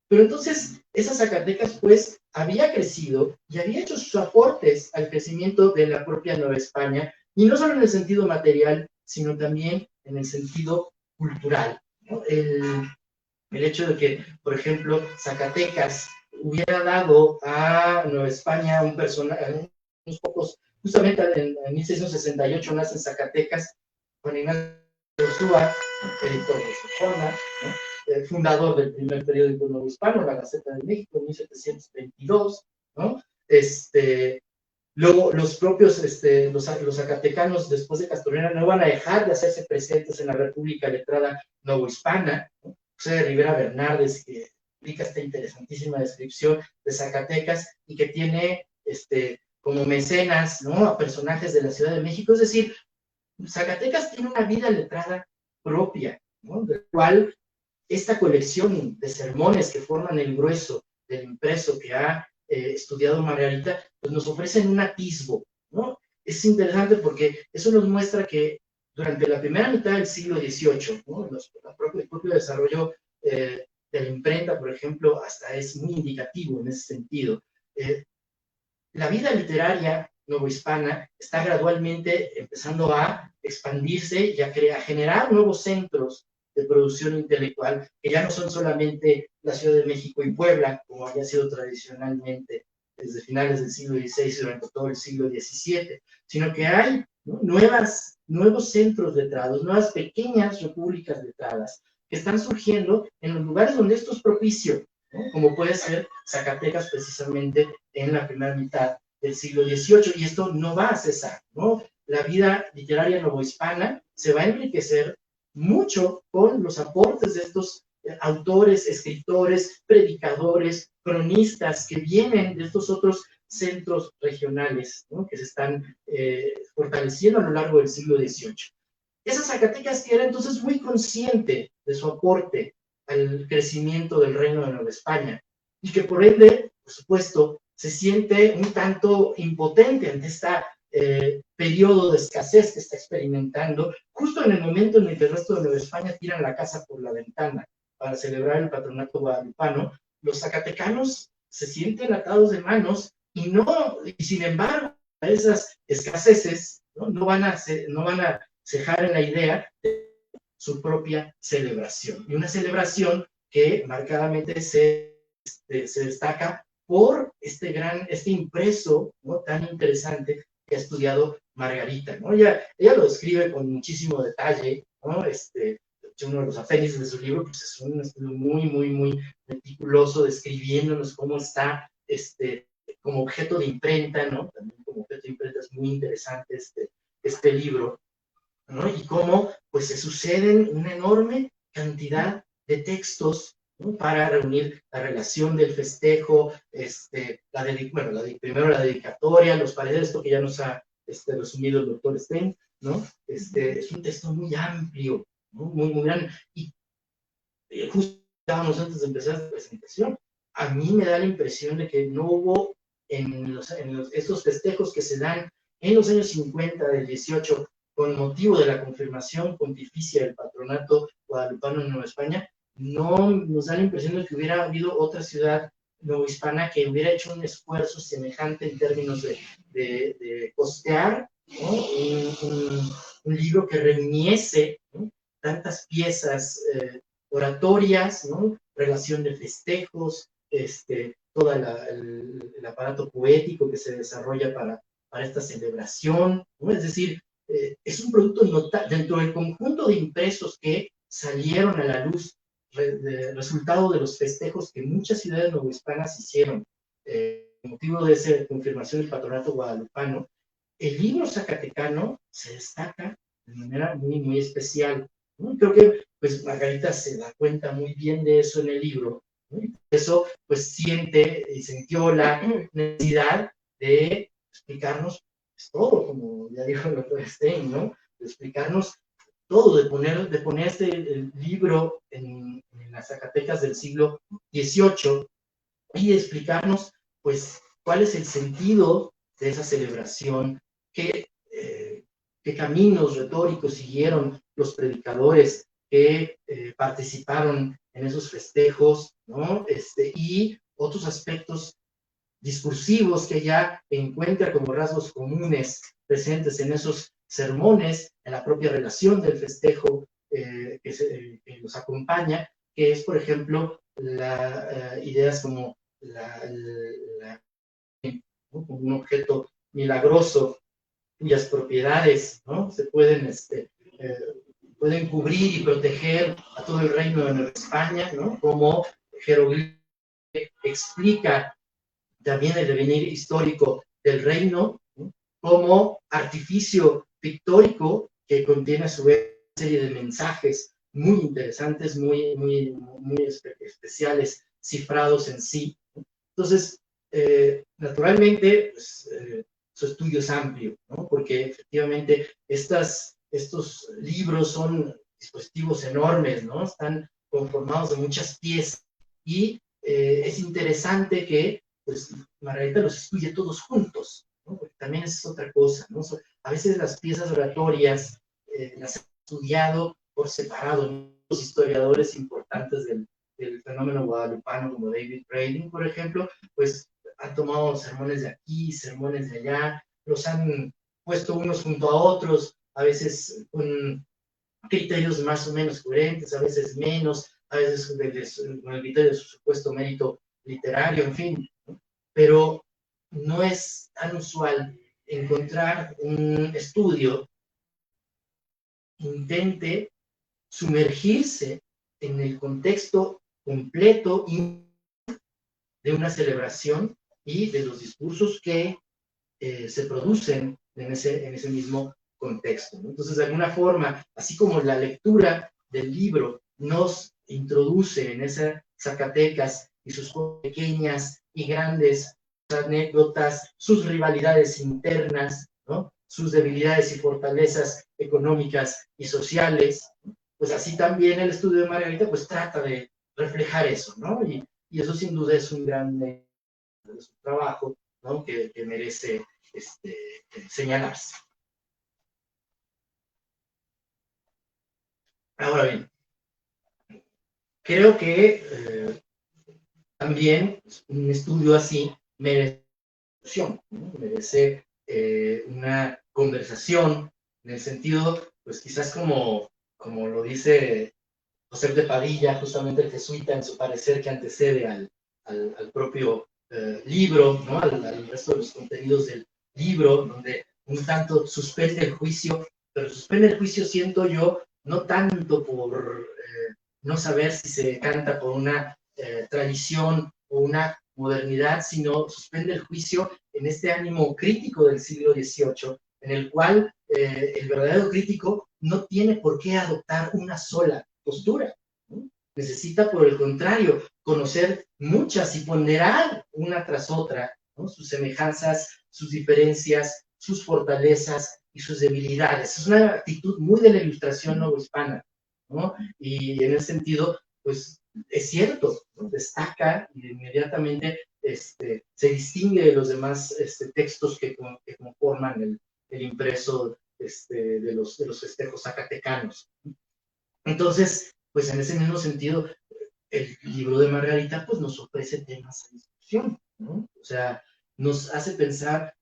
Pero entonces, esa Zacatecas, pues, había crecido y había hecho sus aportes al crecimiento de la propia Nueva España, y no solo en el sentido material, sino también en el sentido cultural, ¿no? El hecho de que, por ejemplo, Zacatecas hubiera dado a Nueva España un personaje, unos pocos, justamente en 1668 nace en Zacatecas Juan Ignacio de Ursúa, editor de Socorna, ¿no?, fundador del primer periódico nuevo hispano, La Gaceta de México, en 1722, ¿no? Luego los propios, los zacatecanos, después de Castorena, no van a dejar de hacerse presentes en la República Letrada Novohispana, ¿no? José de Rivera Bernardes, que publica esta interesantísima descripción de Zacatecas y que tiene como mecenas, ¿no?, a personajes de la Ciudad de México. Es decir, Zacatecas tiene una vida letrada propia, ¿no?, del cual esta colección de sermones que forman el grueso del impreso que ha estudiado Margarita, pues nos ofrecen un atisbo, ¿no? Es interesante porque eso nos muestra que durante la primera mitad del siglo XVIII, ¿no? El propio desarrollo de la imprenta, por ejemplo, hasta es muy indicativo en ese sentido. La vida literaria novohispana está gradualmente empezando a expandirse y a generar nuevos centros de producción intelectual, que ya no son solamente la Ciudad de México y Puebla, como había sido tradicionalmente desde finales del siglo XVI y durante todo el siglo XVII, sino que hay, ¿no?, nuevos centros letrados, nuevas pequeñas repúblicas letradas que están surgiendo en los lugares donde esto es propicio, ¿no?, como puede ser Zacatecas precisamente en la primera mitad del siglo XVIII, y esto no va a cesar, ¿no? La vida literaria novohispana se va a enriquecer mucho con los aportes de estos autores, escritores, predicadores, cronistas que vienen de estos otros centros regionales, ¿no?, que se están fortaleciendo a lo largo del siglo XVIII. Esa Zacatecas que era entonces muy consciente de su aporte al crecimiento del reino de Nueva España y que por ende, por supuesto, se siente un tanto impotente ante este periodo de escasez que está experimentando, justo en el momento en el que el resto de Nueva España tiran la casa por la ventana para celebrar el patronato guadalupano. Los zacatecanos se sienten atados de manos y sin embargo, esas escaseces no van a cejar en la idea de su propia celebración. Y una celebración que marcadamente se destaca por este impreso, ¿no?, tan interesante que ha estudiado Margarita, ¿no? Ella lo describe con muchísimo detalle, ¿no? Uno de los apéndices de su libro pues es un estudio muy, muy, muy meticuloso, describiéndonos cómo está como objeto de imprenta, ¿no? También como objeto de imprenta es muy interesante este libro, ¿no? Y cómo pues se suceden una enorme cantidad de textos, ¿no?, para reunir la relación del festejo, primero la dedicatoria, los pareceres, esto que ya nos ha resumido el doctor Stein, ¿no? Es un texto muy amplio, ¿no?, muy, muy grande. Y justo estábamos antes de empezar la presentación, a mí me da la impresión de que no hubo estos festejos que se dan en los años 50 del 18 con motivo de la confirmación pontificia del patronato guadalupano en Nueva España, no nos da la impresión de que hubiera habido otra ciudad novohispana que hubiera hecho un esfuerzo semejante en términos de costear, ¿no?, un libro que reuniese, ¿no?, tantas piezas oratorias, ¿no?, relación de festejos, todo el aparato poético que se desarrolla para esta celebración, ¿no? Es decir, es un producto notable dentro del conjunto de impresos que salieron a la luz, resultado de los festejos que muchas ciudades novohispanas hicieron, motivo de esa confirmación del patronato guadalupano. El libro zacatecano se destaca de manera muy, muy especial, ¿no? Creo que pues Margarita se da cuenta muy bien de eso en el libro, ¿no? Y por eso pues sintió la necesidad de explicarnos pues, todo, como ya dijo el doctor Stein, ¿no?, de explicarnos todo, de poner el libro en las Zacatecas del siglo XVIII y de explicarnos pues cuál es el sentido de esa celebración, qué caminos retóricos siguieron los predicadores que participaron en esos festejos, ¿no? Y otros aspectos discursivos que ella encuentra como rasgos comunes presentes en esos sermones, en la propia relación del festejo que los acompaña, que es, por ejemplo, ideas como ¿no?, como un objeto milagroso cuyas propiedades, ¿no?, se pueden cubrir y proteger a todo el reino de Nueva España, ¿no?, como jeroglífico explica también el devenir histórico del reino, ¿no?, como artificio pictórico que contiene a su vez una serie de mensajes muy interesantes, muy, muy, muy especiales, cifrados en sí. Entonces, naturalmente, pues, su estudio es amplio, ¿no?, porque efectivamente estos libros son dispositivos enormes, ¿no?, están conformados de muchas piezas y es interesante que pues Margarita los estudia todos juntos, ¿no?, porque también es otra cosa, ¿no? A veces las piezas oratorias las han estudiado por separado. Los historiadores importantes del fenómeno guadalupano, como David Braden, por ejemplo, pues han tomado sermones de aquí, sermones de allá, los han puesto unos junto a otros, a veces con criterios más o menos coherentes, a veces menos, a veces con el criterio de su supuesto mérito literario, en fin, ¿no? Pero no es tan usual encontrar un estudio que intente sumergirse en el contexto completo de una celebración y de los discursos que se producen en ese mismo contexto, ¿no? Entonces, de alguna forma, así como la lectura del libro nos introduce en esas Zacatecas y sus pequeñas y grandes anécdotas, sus rivalidades internas, ¿no? Sus debilidades y fortalezas económicas y sociales, pues así también el estudio de Margarita pues trata de reflejar eso, ¿no? Y eso sin duda es un gran de su trabajo, ¿no? que merece señalarse. Ahora bien, creo que también un estudio así merece discusión, ¿no? Merece una conversación en el sentido, pues quizás como lo dice José de Padilla, justamente el jesuita, en su parecer que antecede al propio libro, ¿no? al resto de los contenidos del libro, donde un tanto suspende el juicio, pero suspende el juicio, siento yo, no tanto por no saber si se canta por una tradición o una modernidad, sino suspende el juicio en este ánimo crítico del siglo XVIII, en el cual el verdadero crítico no tiene por qué adoptar una sola postura, ¿no? Necesita, por el contrario, conocer muchas y ponderar una tras otra, ¿no? Sus semejanzas, sus diferencias, sus fortalezas y sus debilidades. Es una actitud muy de la Ilustración novohispana, ¿no? Y en ese sentido, pues es cierto, ¿no? Destaca y inmediatamente se distingue de los demás textos que conforman el impreso de los festejos zacatecanos. Entonces, pues en ese mismo sentido, el libro de Margarita pues nos ofrece temas a discusión, ¿no? O sea, nos hace pensar,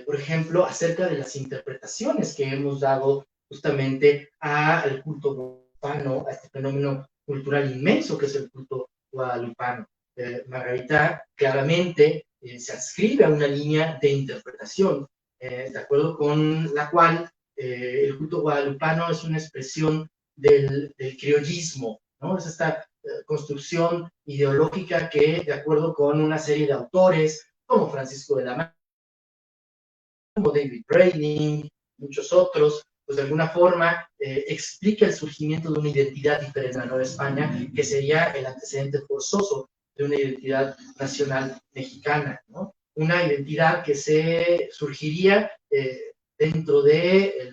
por ejemplo, acerca de las interpretaciones que hemos dado justamente al culto guadalupano, a este fenómeno cultural inmenso que es el culto guadalupano. Margarita claramente se adscribe a una línea de interpretación, de acuerdo con la cual el culto guadalupano es una expresión del criollismo, ¿no? Es esta construcción ideológica que, de acuerdo con una serie de autores, como Francisco de la Maza, como David Braden, muchos otros, pues de alguna forma explica el surgimiento de una identidad diferente en la Nueva España, que sería el antecedente forzoso de una identidad nacional mexicana, ¿no? Una identidad que se surgiría dentro de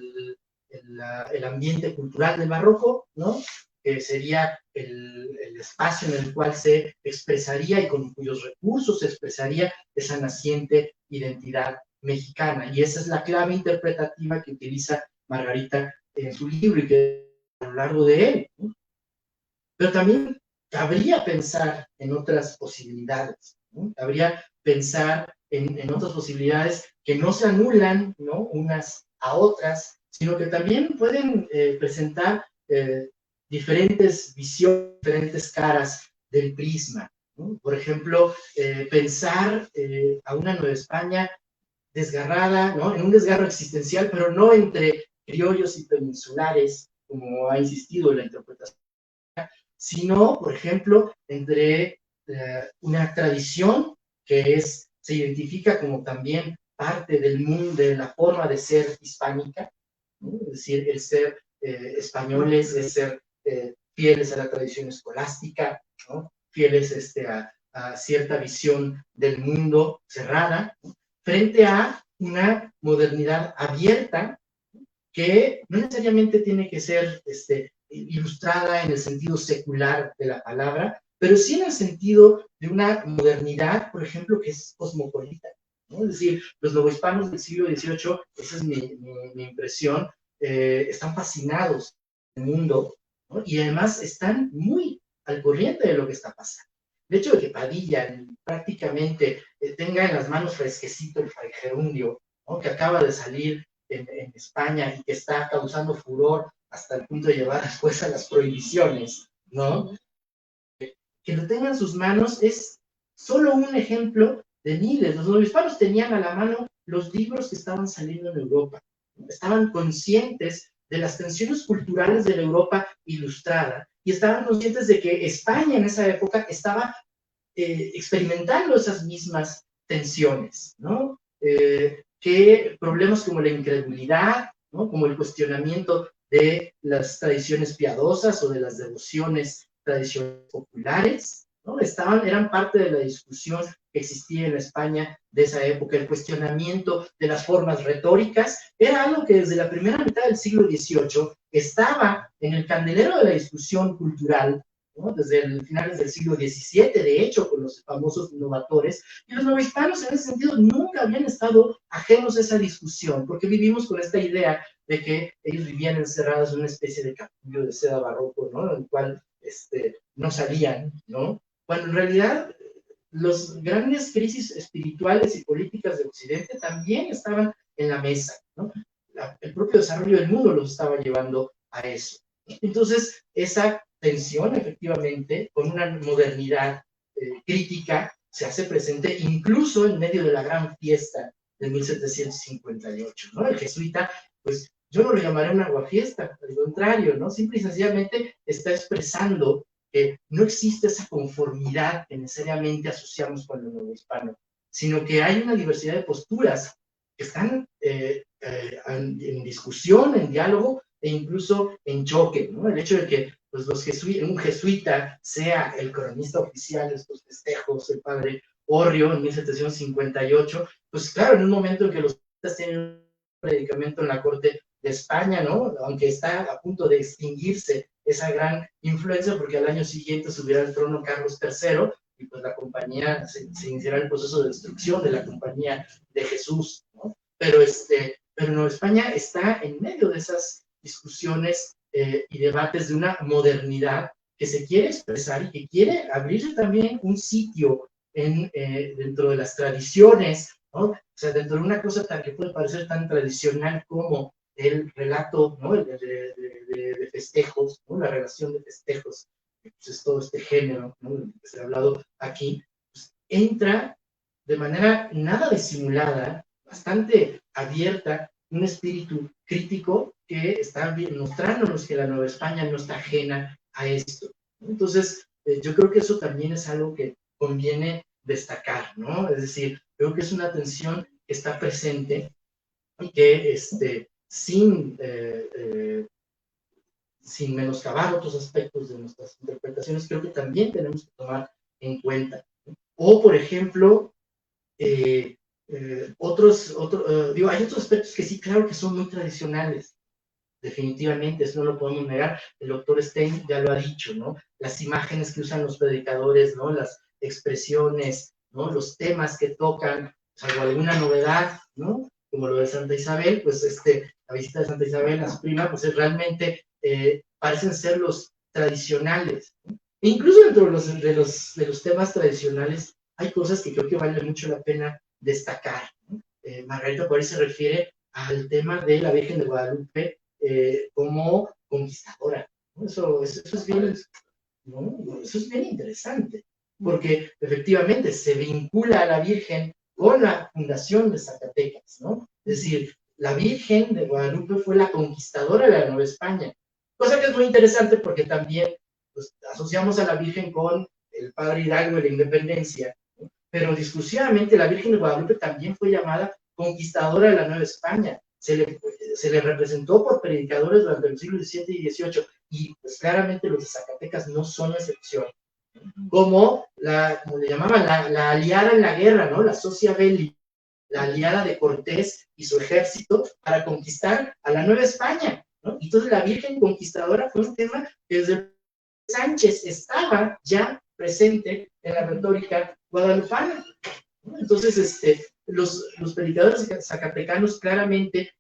el ambiente cultural del barroco, ¿no? Que sería el espacio en el cual se expresaría y con cuyos recursos se expresaría esa naciente identidad mexicana. Y esa es la clave interpretativa que utiliza Margarita en su libro y que a lo largo de él, ¿no? Pero también cabría pensar en otras posibilidades, ¿no? Cabría pensar en otras posibilidades que no se anulan, ¿no? Unas a otras, sino que también pueden presentar diferentes visiones, diferentes caras del prisma, ¿no? Por ejemplo, pensar a una Nueva España desgarrada, ¿no? En un desgarro existencial, pero no entre criollos y peninsulares, como ha insistido en la interpretación, sino, por ejemplo, entre una tradición que se identifica como también parte del mundo, de la forma de ser hispánica, ¿no? Es decir, el ser españoles, el ser fieles a la tradición escolástica, ¿no? Fieles a cierta visión del mundo cerrada, ¿no? Frente a una modernidad abierta que no necesariamente tiene que ser ilustrada en el sentido secular de la palabra, pero sí en el sentido de una modernidad, por ejemplo, que es cosmopolita, ¿no? Es decir, los novohispanos del siglo XVIII, esa es mi impresión, están fascinados del mundo, ¿no? Y además están muy al corriente de lo que está pasando. El hecho de que Padilla prácticamente tenga en las manos fresquecito el Fray Gerundio, ¿no? Que acaba de salir en España y que está causando furor hasta el punto de llevar después a las prohibiciones, ¿no? Que lo tenga en sus manos es solo un ejemplo de miles. Los obispados tenían a la mano los libros que estaban saliendo en Europa, ¿no? Estaban conscientes de las tensiones culturales de la Europa ilustrada y estaban conscientes de que España en esa época estaba experimentando esas mismas tensiones, ¿no? Que problemas como la incredulidad, ¿no? Como el cuestionamiento de las tradiciones piadosas o de las devociones tradiciones populares, ¿no? Eran parte de la discusión que existía en España de esa época. El cuestionamiento de las formas retóricas era algo que desde la primera mitad del siglo XVIII estaba en el candelero de la discusión cultural, ¿no? Desde el finales del siglo XVII, de hecho, con los famosos novatores, y los novohispanos en ese sentido nunca habían estado ajenos a esa discusión, porque vivimos con esta idea de que ellos vivían encerrados en una especie de capullo de seda barroco, ¿no? En el cual no salían, ¿no? Cuando en realidad los grandes crisis espirituales y políticas de Occidente también estaban en la mesa, ¿no? El propio desarrollo del mundo los estaba llevando a eso. Entonces, esa tensión, efectivamente, con una modernidad crítica, se hace presente incluso en medio de la gran fiesta de 1758, ¿no? El jesuita, pues, yo no lo llamaré una aguafiesta, al contrario, ¿no? Simple y sencillamente está expresando que no existe esa conformidad que necesariamente asociamos con lo novohispano, sino que hay una diversidad de posturas que están en discusión, en diálogo e incluso en choque, ¿no? El hecho de que pues, un jesuita sea el cronista oficial de estos festejos, el padre Orrio en 1758, pues claro, en un momento en que los jesuitas tienen un predicamento en la corte de España, ¿no? Aunque está a punto de extinguirse esa gran influencia, porque al año siguiente subirá al trono Carlos III, y pues la compañía, se iniciará el proceso de destrucción de la compañía de Jesús, ¿no? Pero Nueva España está en medio de esas discusiones y debates de una modernidad que se quiere expresar y que quiere abrirse también un sitio dentro de las tradiciones, ¿no? O sea, dentro de una cosa que puede parecer tan tradicional como el relato, ¿no? de festejos, ¿no? La relación de festejos, pues es todo este género, ¿no? Que se ha hablado aquí, pues entra de manera nada disimulada, bastante abierta, un espíritu crítico que está mostrándonos que la Nueva España no está ajena a esto. Entonces, yo creo que eso también es algo que conviene destacar, ¿no? Es decir, creo que es una tensión que está presente y que sin menoscabar otros aspectos de nuestras interpretaciones, creo que también tenemos que tomar en cuenta. O, por ejemplo, hay otros aspectos que sí, claro que son muy tradicionales, definitivamente, eso no lo podemos negar. El doctor Stein ya lo ha dicho, ¿no? Las imágenes que usan los predicadores, ¿no? Las expresiones, ¿no? Los temas que tocan, salvo alguna novedad, ¿no? Como lo de Santa Isabel, pues la visita de Santa Isabel a su prima, pues realmente parecen ser los tradicionales, ¿no? E incluso dentro de los temas tradicionales hay cosas que creo que vale mucho la pena destacar, ¿no? Margarita por ahí se refiere al tema de la Virgen de Guadalupe como conquistadora, ¿no? Eso es bien, ¿no? Eso es bien interesante, porque efectivamente se vincula a la Virgen con la fundación de Zacatecas, ¿no? Es decir, la Virgen de Guadalupe fue la conquistadora de la Nueva España, cosa que es muy interesante porque también pues, asociamos a la Virgen con el padre Hidalgo de la Independencia, ¿no? Pero discursivamente la Virgen de Guadalupe también fue llamada conquistadora de la Nueva España. Se le representó por predicadores durante el siglo XVII y XVIII, y pues claramente los de Zacatecas no son excepción. Como le llamaban, la aliada en la guerra, ¿no? La socia belli, la aliada de Cortés y su ejército para conquistar a la Nueva España, ¿no? Entonces la Virgen Conquistadora fue un tema que desde Sánchez estaba ya presente en la retórica guadalupana, ¿no? Entonces, los predicadores zacatecanos claramente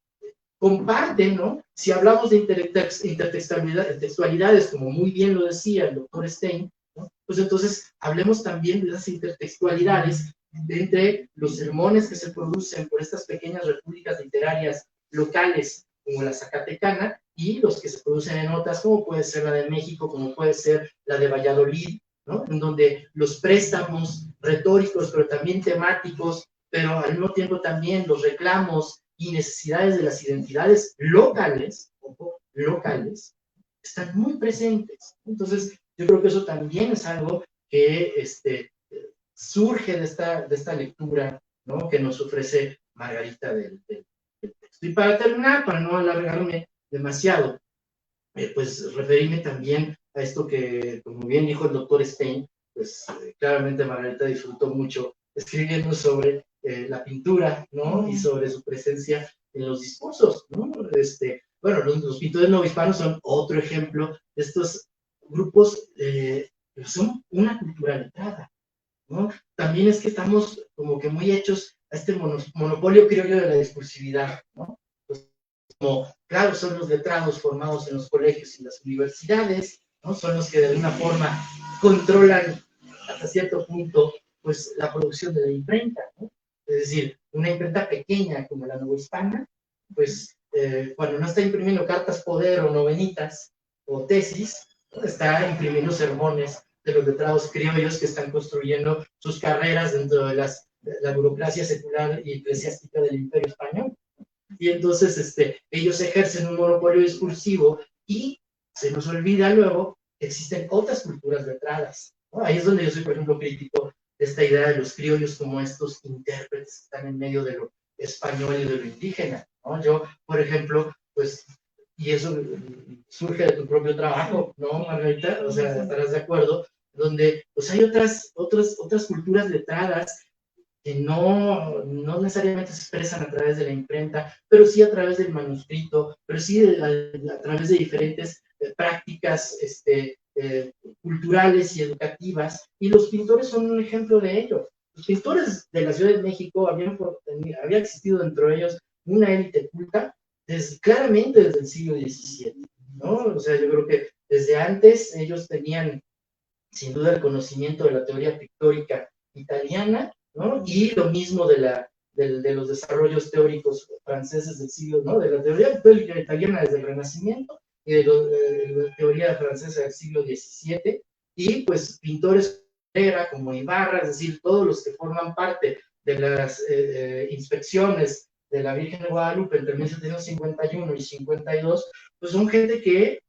comparten, ¿no? Si hablamos de intertextualidades, como muy bien lo decía el doctor Stein, ¿no? Pues entonces hablemos también de esas intertextualidades entre los sermones que se producen por estas pequeñas repúblicas literarias locales, como la Zacatecana, y los que se producen en otras, como puede ser la de México, como puede ser la de Valladolid, ¿no? En donde los préstamos retóricos, pero también temáticos, pero al mismo tiempo también los reclamos y necesidades de las identidades locales, están muy presentes. Entonces, yo creo que eso también es algo que surge de esta lectura, ¿no? Que nos ofrece Margarita del texto. Y para terminar, para no alargarme demasiado, pues referirme también a esto que, como bien dijo el doctor Stein, pues claramente Margarita disfrutó mucho escribiendo sobre la pintura, ¿no? Y sobre su presencia en los discursos, ¿no? Bueno, los pintores novohispanos son otro ejemplo de estos grupos que son una cultura letrada, ¿no? También es que estamos como que muy hechos a este monopolio, creo yo, de la discursividad, ¿no? Pues, como, claro, son los letrados formados en los colegios y las universidades, ¿no? Son los que de alguna forma controlan hasta cierto punto, pues, la producción de la imprenta, ¿no? Es decir, una imprenta pequeña como la Novohispana, pues, cuando no está imprimiendo cartas poder o novenitas o tesis, ¿no? Está imprimiendo sermones de los letrados criollos que están construyendo sus carreras dentro de la burocracia secular y eclesiástica del Imperio Español. Y entonces ellos ejercen un monopolio discursivo y se nos olvida luego que existen otras culturas letradas, ¿no? Ahí es donde yo soy, por ejemplo, crítico de esta idea de los criollos como estos intérpretes que están en medio de lo español y de lo indígena, ¿no? Yo, por ejemplo, pues, y eso surge de tu propio trabajo, ¿no, Margarita? O sea, estarás de acuerdo, donde pues hay otras culturas letradas que no necesariamente se expresan a través de la imprenta, pero sí a través del manuscrito, pero sí a través de diferentes prácticas culturales y educativas, y los pintores son un ejemplo de ello. Los pintores de la Ciudad de México había existido dentro de ellos una élite culta claramente desde el siglo XVII, ¿no? O sea, yo creo que desde antes ellos tenían sin duda el conocimiento de la teoría pictórica italiana, ¿no? Y lo mismo de los desarrollos teóricos franceses del siglo, ¿no? De la teoría pictórica italiana desde el Renacimiento y de la teoría francesa del siglo XVII, y pues pintores como Ibarra, es decir, todos los que forman parte de las inspecciones de la Virgen de Guadalupe entre 1751 y 52, pues son gente que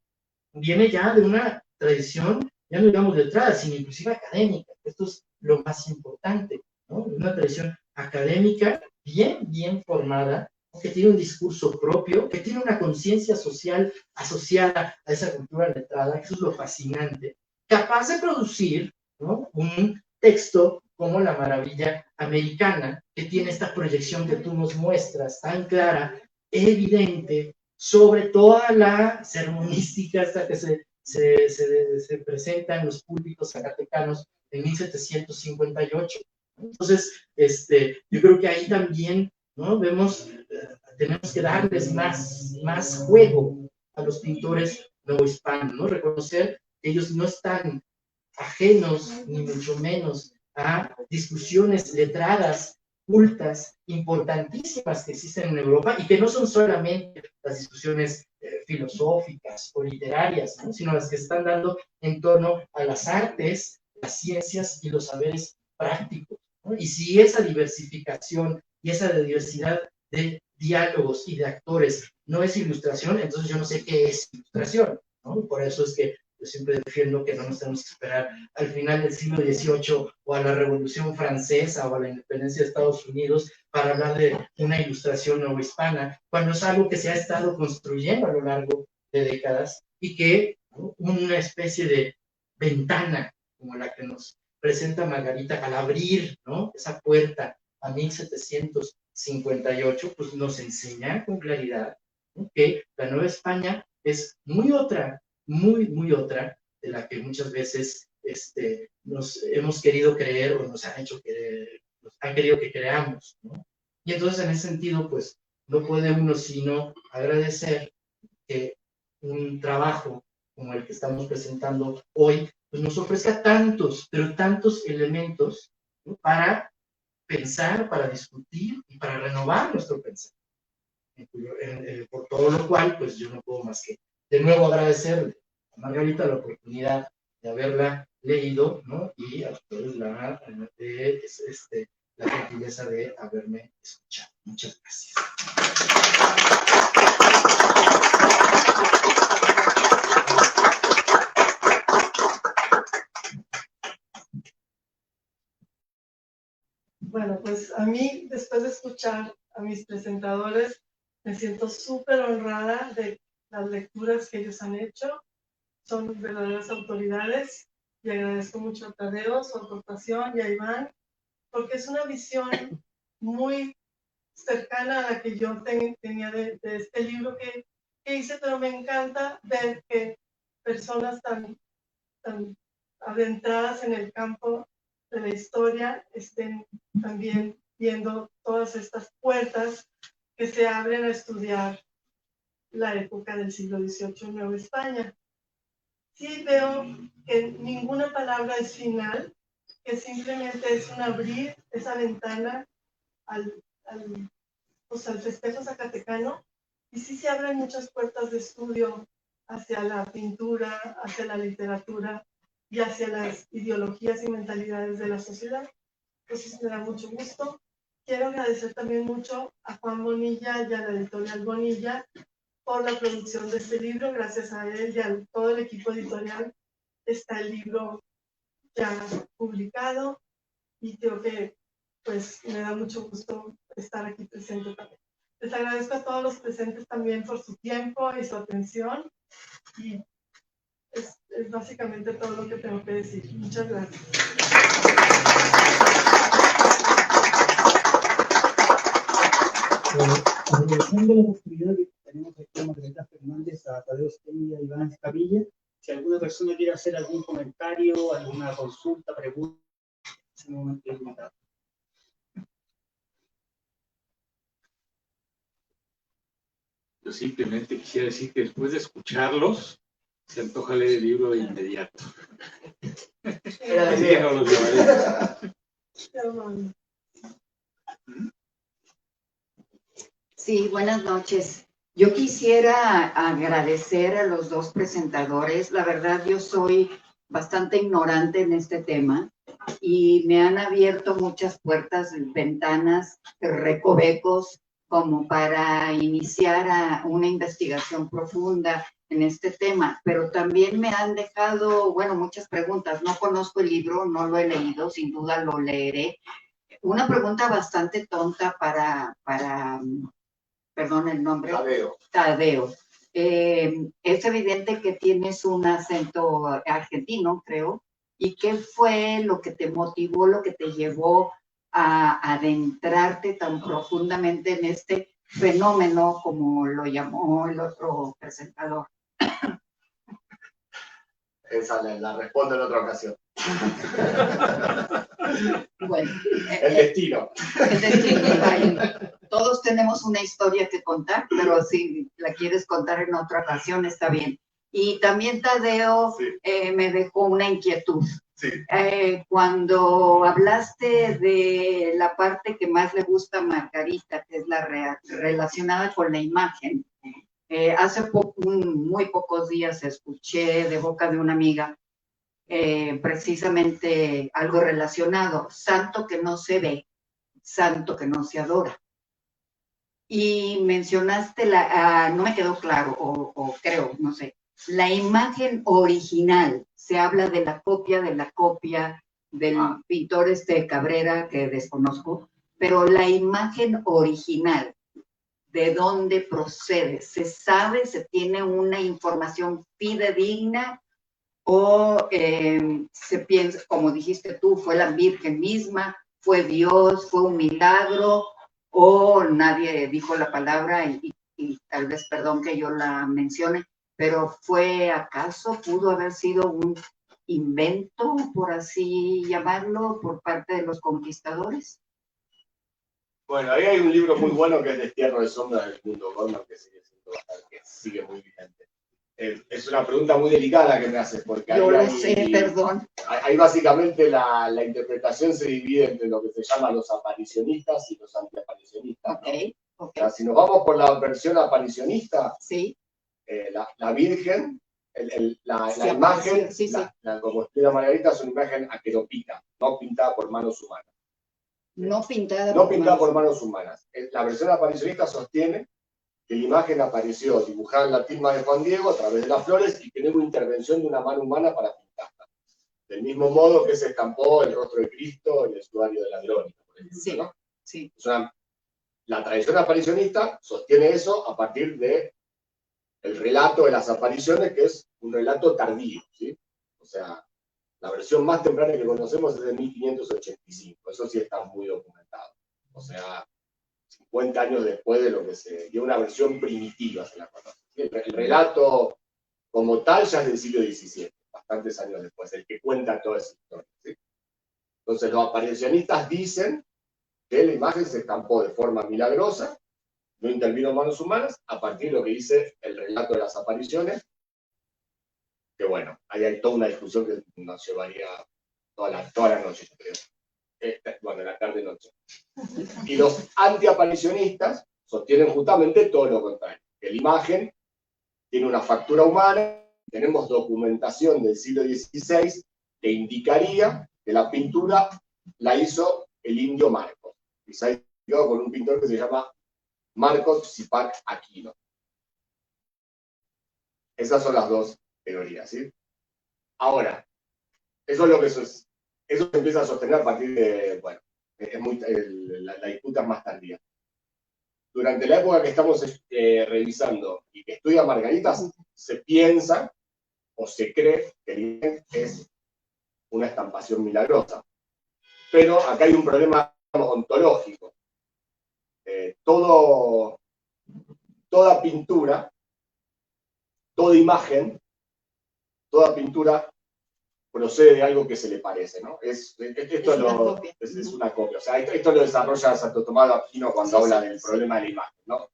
viene ya de una tradición, ya no digamos letrada, sino inclusive académica. Esto es lo más importante, ¿no? Una tradición académica bien formada, ¿no? Que tiene un discurso propio, que tiene una conciencia social asociada a esa cultura letrada, que eso es lo fascinante, capaz de producir, ¿no? Un texto como La Maravilla Americana, que tiene esta proyección que tú nos muestras tan clara, evidente, sobre toda la sermonística hasta que se presenta en los púlpitos zacatecanos en 1758. Entonces, yo creo que ahí también, ¿no? Tenemos que darles más juego a los pintores novohispanos, ¿no? Reconocer que ellos no están ajenos, ni mucho menos, a discusiones letradas, cultas, importantísimas que existen en Europa y que no son solamente las discusiones filosóficas o literarias, ¿no? Sino las que se están dando en torno a las artes, las ciencias y los saberes prácticos, ¿no? Y si esa diversificación y esa diversidad de diálogos y de actores no es ilustración, entonces yo no sé qué es ilustración, ¿no? Por eso es que yo siempre defiendo que no nos tenemos que esperar al final del siglo XVIII o a la Revolución Francesa o a la independencia de Estados Unidos para hablar de una ilustración novohispana, cuando es algo que se ha estado construyendo a lo largo de décadas y que, ¿no? Una especie de ventana como la que nos presenta Margarita al abrir, ¿no? Esa puerta a 1758, pues nos enseña con claridad, ¿no? Que la Nueva España es muy otra de la que muchas veces nos hemos querido creer o nos han hecho querer, nos han querido que creamos, ¿no? Y entonces en ese sentido, pues no puede uno sino agradecer que un trabajo como el que estamos presentando hoy, pues nos ofrezca tantos, pero tantos elementos, ¿no?, para pensar, para discutir y para renovar nuestro pensamiento. Por todo lo cual, pues yo no puedo más que de nuevo agradecerle a Margarita la oportunidad de haberla leído, ¿no? Y a ustedes la gentileza de haberme escuchado. Muchas gracias. Bueno, pues a mí, después de escuchar a mis presentadores, me siento súper honrada de las lecturas que ellos han hecho. Son verdaderas autoridades y agradezco mucho a Tadeo su aportación y a Iván, porque es una visión muy cercana a la que yo tenía de este libro que hice, pero me encanta ver que personas tan adentradas en el campo de la historia estén también viendo todas estas puertas que se abren a estudiar la época del siglo XVIII en Nueva España. Sí veo que ninguna palabra es final, que simplemente es un abrir esa ventana al festejo zacatecano, y sí se abren muchas puertas de estudio hacia la pintura, hacia la literatura y hacia las ideologías y mentalidades de la sociedad. Entonces me da mucho gusto. Quiero agradecer también mucho a Juan Bonilla y a la editorial Bonilla por la producción de este libro. Gracias a él y a todo el equipo editorial está el libro ya publicado, y creo que pues me da mucho gusto estar aquí presente también. Les agradezco a todos los presentes también por su tiempo y su atención, y es básicamente todo lo que tengo que decir. Muchas gracias. Aprovechando la oportunidad que tenemos aquí a Margarita Fernández, a Tadeo Stendia y a Iván Escapilla, si alguna persona quiere hacer algún comentario, alguna consulta, pregunta, en ese momento es limitado. Yo simplemente quisiera decir que después de escucharlos, se antoja leer el libro de inmediato. Así que no los llevaré. Sí, buenas noches. Yo quisiera agradecer a los dos presentadores. La verdad, yo soy bastante ignorante en este tema y me han abierto muchas puertas, ventanas, recovecos, como para iniciar una investigación profunda en este tema, pero también me han dejado, bueno, muchas preguntas. No conozco el libro, no lo he leído, sin duda lo leeré. Una pregunta bastante tonta para perdón el nombre. Tadeo. Es evidente que tienes un acento argentino, creo. ¿Y qué fue lo que te motivó, lo que te llevó a adentrarte tan profundamente en este fenómeno, como lo llamó el otro presentador? Esa la respondo en otra ocasión. Bueno, el destino. El destino. Todos tenemos una historia que contar, pero si la quieres contar en otra ocasión, está bien. Y también Tadeo, sí, me dejó una inquietud. Sí. Cuando hablaste de la parte que más le gusta a Margarita, que es la relacionada con la imagen, hace muy pocos días escuché de boca de una amiga precisamente algo relacionado: santo que no se ve, santo que no se adora. Y mencionaste no me quedó claro, o creo, no sé, la imagen original. Se habla de la copia del pintor Cabrera, que desconozco, pero la imagen original, ¿de dónde procede? ¿Se sabe, se tiene una información fidedigna? O se piensa, como dijiste tú, fue la Virgen misma, fue Dios, fue un milagro, o nadie dijo la palabra y tal vez, perdón que yo la mencione, pero pudo haber sido un invento, por así llamarlo, por parte de los conquistadores. Bueno, ahí hay un libro muy bueno que es Destierro de sombras del mundo Gorman, que sigue muy vigente. Es una pregunta muy delicada que me haces, porque Yo lo sé, perdón. Ahí básicamente la interpretación se divide entre lo que se llama los aparicionistas y los antiaparicionistas. Okay, ¿no? O sea, si nos vamos por la versión aparicionista, sí. La Virgen, la Sí, imagen, sí, sí. como explica Margarita, es una imagen aqueropita, no pintada por manos humanas. No pintada por manos humanas. La versión aparicionista sostiene que la imagen apareció dibujada en la tilma de Juan Diego a través de las flores y que no hubo intervención de una mano humana para pintarla. Del mismo modo que se estampó el rostro de Cristo en el estuario de la Verónica, por ejemplo, sí, ¿no? Sí. La tradición aparicionista sostiene eso a partir de el relato de las apariciones, que es un relato tardío, ¿sí? O sea, la versión más temprana que conocemos es de 1585, eso sí está muy documentado. O sea, 50 años después de lo que se dio, una versión primitiva, se la conoce. El relato como tal ya es del siglo XVII, bastantes años después, el que cuenta toda esa historia, ¿sí? Entonces los aparicionistas dicen que la imagen se estampó de forma milagrosa, no intervino manos humanas, a partir de lo que dice el relato de las apariciones, que bueno, ahí hay toda una discusión que nos llevaría toda la noche, yo creo. Bueno, la tarde-noche. Y los antiaparicionistas sostienen justamente todo lo contrario, que la imagen tiene una factura humana, tenemos documentación del siglo XVI que indicaría que la pintura la hizo el indio Marcos, y se ha indicado con un pintor que se llama Marcos Zipac Aquino. Esas son las dos teorías, ¿sí? Ahora, eso es lo que eso se empieza a sostener a partir de, bueno, la disputa es más tardía. Durante la época que estamos revisando y que estudia Margarita, se piensa o se cree que el imagen es una estampación milagrosa. Pero acá hay un problema ontológico. Toda pintura, toda imagen, toda pintura procede de algo que se le parece, ¿no? Esto es una copia. O sea, esto lo desarrolla Santo Tomás de Aquino cuando habla del problema de la imagen, ¿no?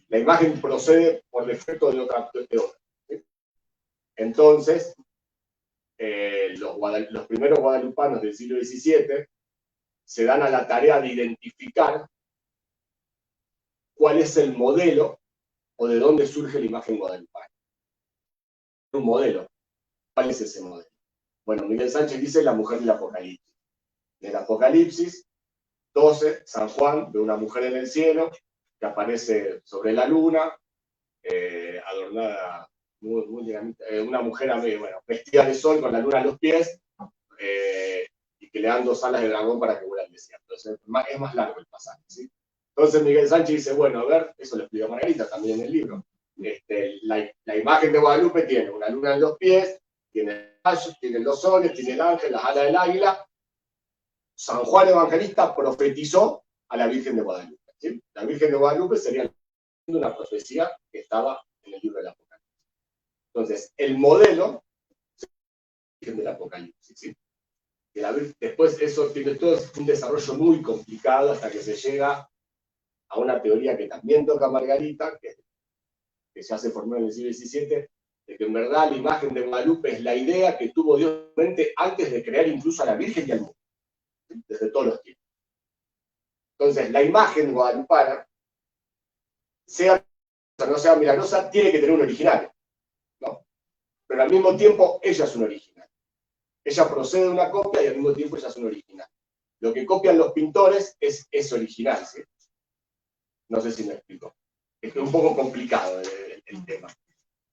La imagen procede por defecto de otra. ¿Sí? Entonces, los primeros guadalupanos del siglo XVII se dan a la tarea de identificar cuál es el modelo o de dónde surge la imagen guadalupana. Un modelo. ¿Cuál es ese modelo? Bueno, Miguel Sánchez dice la mujer del Apocalipsis. En el Apocalipsis 12, San Juan ve una mujer en el cielo que aparece sobre la luna, adornada, una mujer vestida de sol con la luna a los pies, y que le dan 2 alas de dragón para que vuela al desierto. Entonces, es más largo el pasaje, ¿sí? Entonces Miguel Sánchez dice, bueno, a ver, eso lo explica Margarita también en el libro. La imagen de Guadalupe tiene una luna en los pies, tiene rayos, tiene los soles, tiene el ángel, las alas del águila. San Juan Evangelista profetizó a la Virgen de Guadalupe, ¿sí? La Virgen de Guadalupe sería una profecía que estaba en el libro del Apocalipsis. Entonces, el modelo es la Virgen del Apocalipsis, ¿sí? Después eso tiene todo un desarrollo muy complicado hasta que se llega a una teoría que también toca Margarita, que se hace formar en el siglo XVII, de que en verdad la imagen de Guadalupe es la idea que tuvo Dios en mente antes de crear incluso a la Virgen y al mundo, ¿sí? Desde todos los tiempos. Entonces, la imagen guadalupana, sea o no sea milagrosa, tiene que tener un original, ¿no? Pero al mismo tiempo, ella es un original. Ella procede de una copia y al mismo tiempo ella es un original. Lo que copian los pintores es original, ¿sí? No sé si me explico. Es un poco complicado el tema.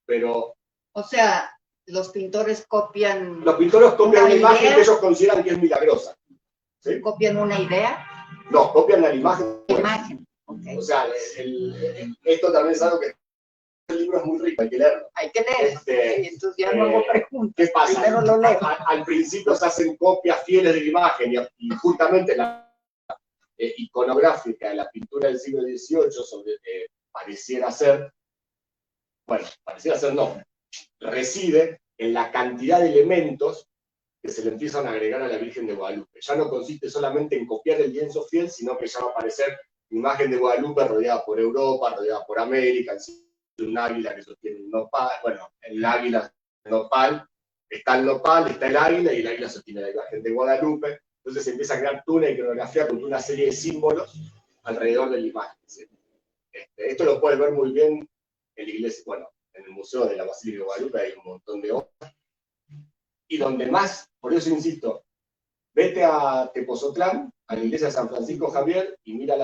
Pero... O sea, los pintores copian... Los pintores copian una imagen que ellos consideran que es milagrosa. ¿Sí? ¿Copian una idea? No, copian la imagen. Imagen, okay. O sea, esto también es algo que el libro es muy rico, hay que leerlo. Hay que leerlo. Entonces ya no hago preguntas. ¿Qué pasa? Primero lo leo. Al principio se hacen copias fieles de la imagen y justamente la iconográfica de la pintura del siglo XVIII pareciera ser no, reside en la cantidad de elementos que se le empiezan a agregar a la Virgen de Guadalupe. Ya no consiste solamente en copiar el lienzo fiel, sino que ya va a aparecer imagen de Guadalupe rodeada por Europa, rodeada por América, un águila que sostiene un nopal, bueno, el águila, el nopal, está el nopal, está el águila, y el águila sostiene la imagen de Guadalupe. Entonces se empieza a crear toda una iconografía con una serie de símbolos alrededor de la imagen. ¿Sí? Esto lo puedes ver muy bien en la iglesia, bueno, en el Museo de la Basílica de Guadalupe hay un montón de obras. Y donde más, por eso insisto, vete a Tepozotlán, a la iglesia de San Francisco Javier, y mira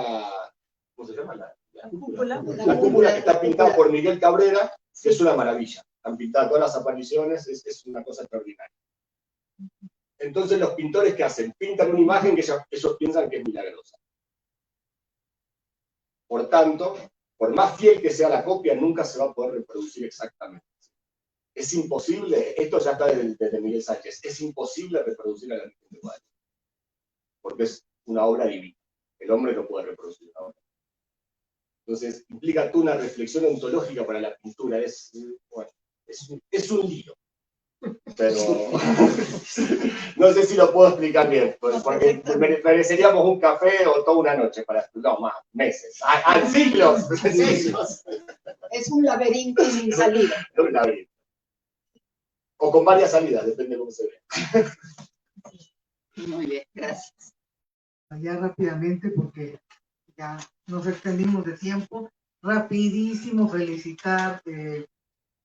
¿cómo se llama? La cúpula que está pintada por Miguel Cabrera, que es una maravilla. Están pintadas todas las apariciones, es una cosa extraordinaria. Entonces los pintores, ¿qué hacen? Pintan una imagen que ellos piensan que es milagrosa. Por tanto, por más fiel que sea la copia, nunca se va a poder reproducir exactamente. Es imposible, esto ya está desde Miguel Sánchez, es imposible reproducir a la Virgen de Guadalupe. Porque es una obra divina. El hombre no puede reproducir una obra. Entonces, implica tú una reflexión ontológica para la pintura. Es un lío. Pero no sé si lo puedo explicar bien, porque mereceríamos un café o toda una noche para no más, meses, siglos. Es un laberinto sin salida. Un laberinto. O con varias salidas, depende de cómo se ve. Muy bien, gracias. Ya rápidamente, porque ya nos extendimos de tiempo. Rapidísimo felicitar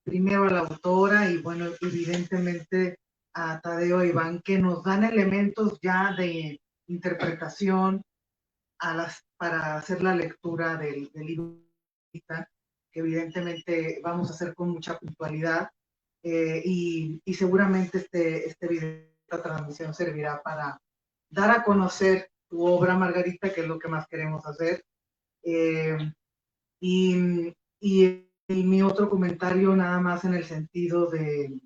primero a la autora y, bueno, evidentemente a Tadeo e Iván, que nos dan elementos ya de interpretación para hacer la lectura del libro, que evidentemente vamos a hacer con mucha puntualidad, y seguramente esta transmisión servirá para dar a conocer tu obra, Margarita, que es lo que más queremos hacer. Y mi otro comentario, nada más en el sentido de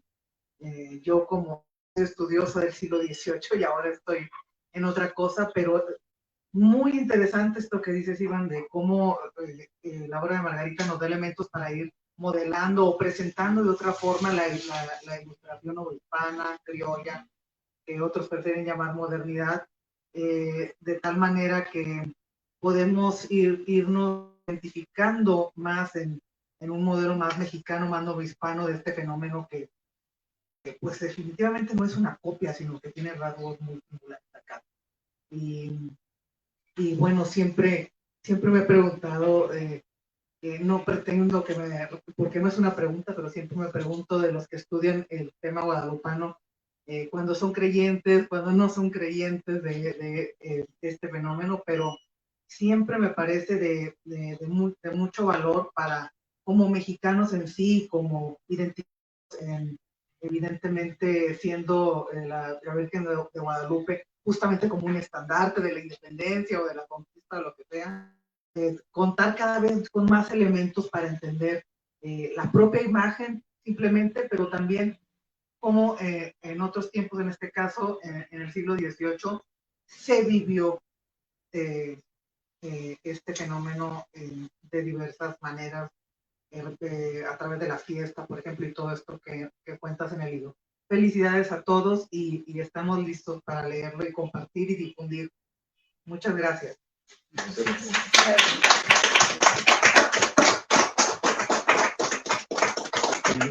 yo como estudiosa del siglo XVIII y ahora estoy en otra cosa, pero muy interesante esto que dices, Iván, de cómo la obra de Margarita nos da elementos para ir modelando o presentando de otra forma la ilustración novohispana, criolla, que otros prefieren llamar modernidad, de tal manera que podemos irnos identificando más en un modelo más mexicano, más novohispano de este fenómeno que pues definitivamente no es una copia, sino que tiene rasgos muy singulares acá. Y bueno, siempre me he preguntado, no pretendo porque no es una pregunta, pero siempre me pregunto de los que estudian el tema guadalupano, cuando son creyentes, cuando no son creyentes de este fenómeno, pero siempre me parece de mucho valor para, como mexicanos en sí, como identificados evidentemente siendo la Virgen de Guadalupe, justamente como un estandarte de la independencia o de la conquista, o lo que sea, contar cada vez con más elementos para entender la propia imagen simplemente, pero también como en otros tiempos, en este caso, en el siglo XVIII, se vivió este fenómeno de diversas maneras, a través de la fiesta, por ejemplo, y todo esto que cuentas en el libro. Felicidades a todos y estamos listos para leerlo y compartir y difundir. Muchas gracias.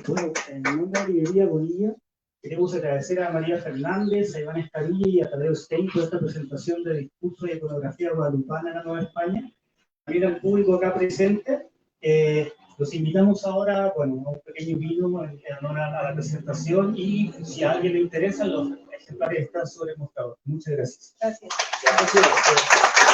Bueno, en nombre de la librería Bonilla, queremos agradecer a María Fernández, a Iván Escamilla y a Tadeo Stein por esta presentación de discurso y iconografía guadalupana en la Nueva España. También al público acá presente, los invitamos ahora, bueno, a un pequeño vino en honor a la presentación, y si a alguien le interesa, los ejemplares están sobre el mostrador. Muchas gracias. Gracias. Gracias.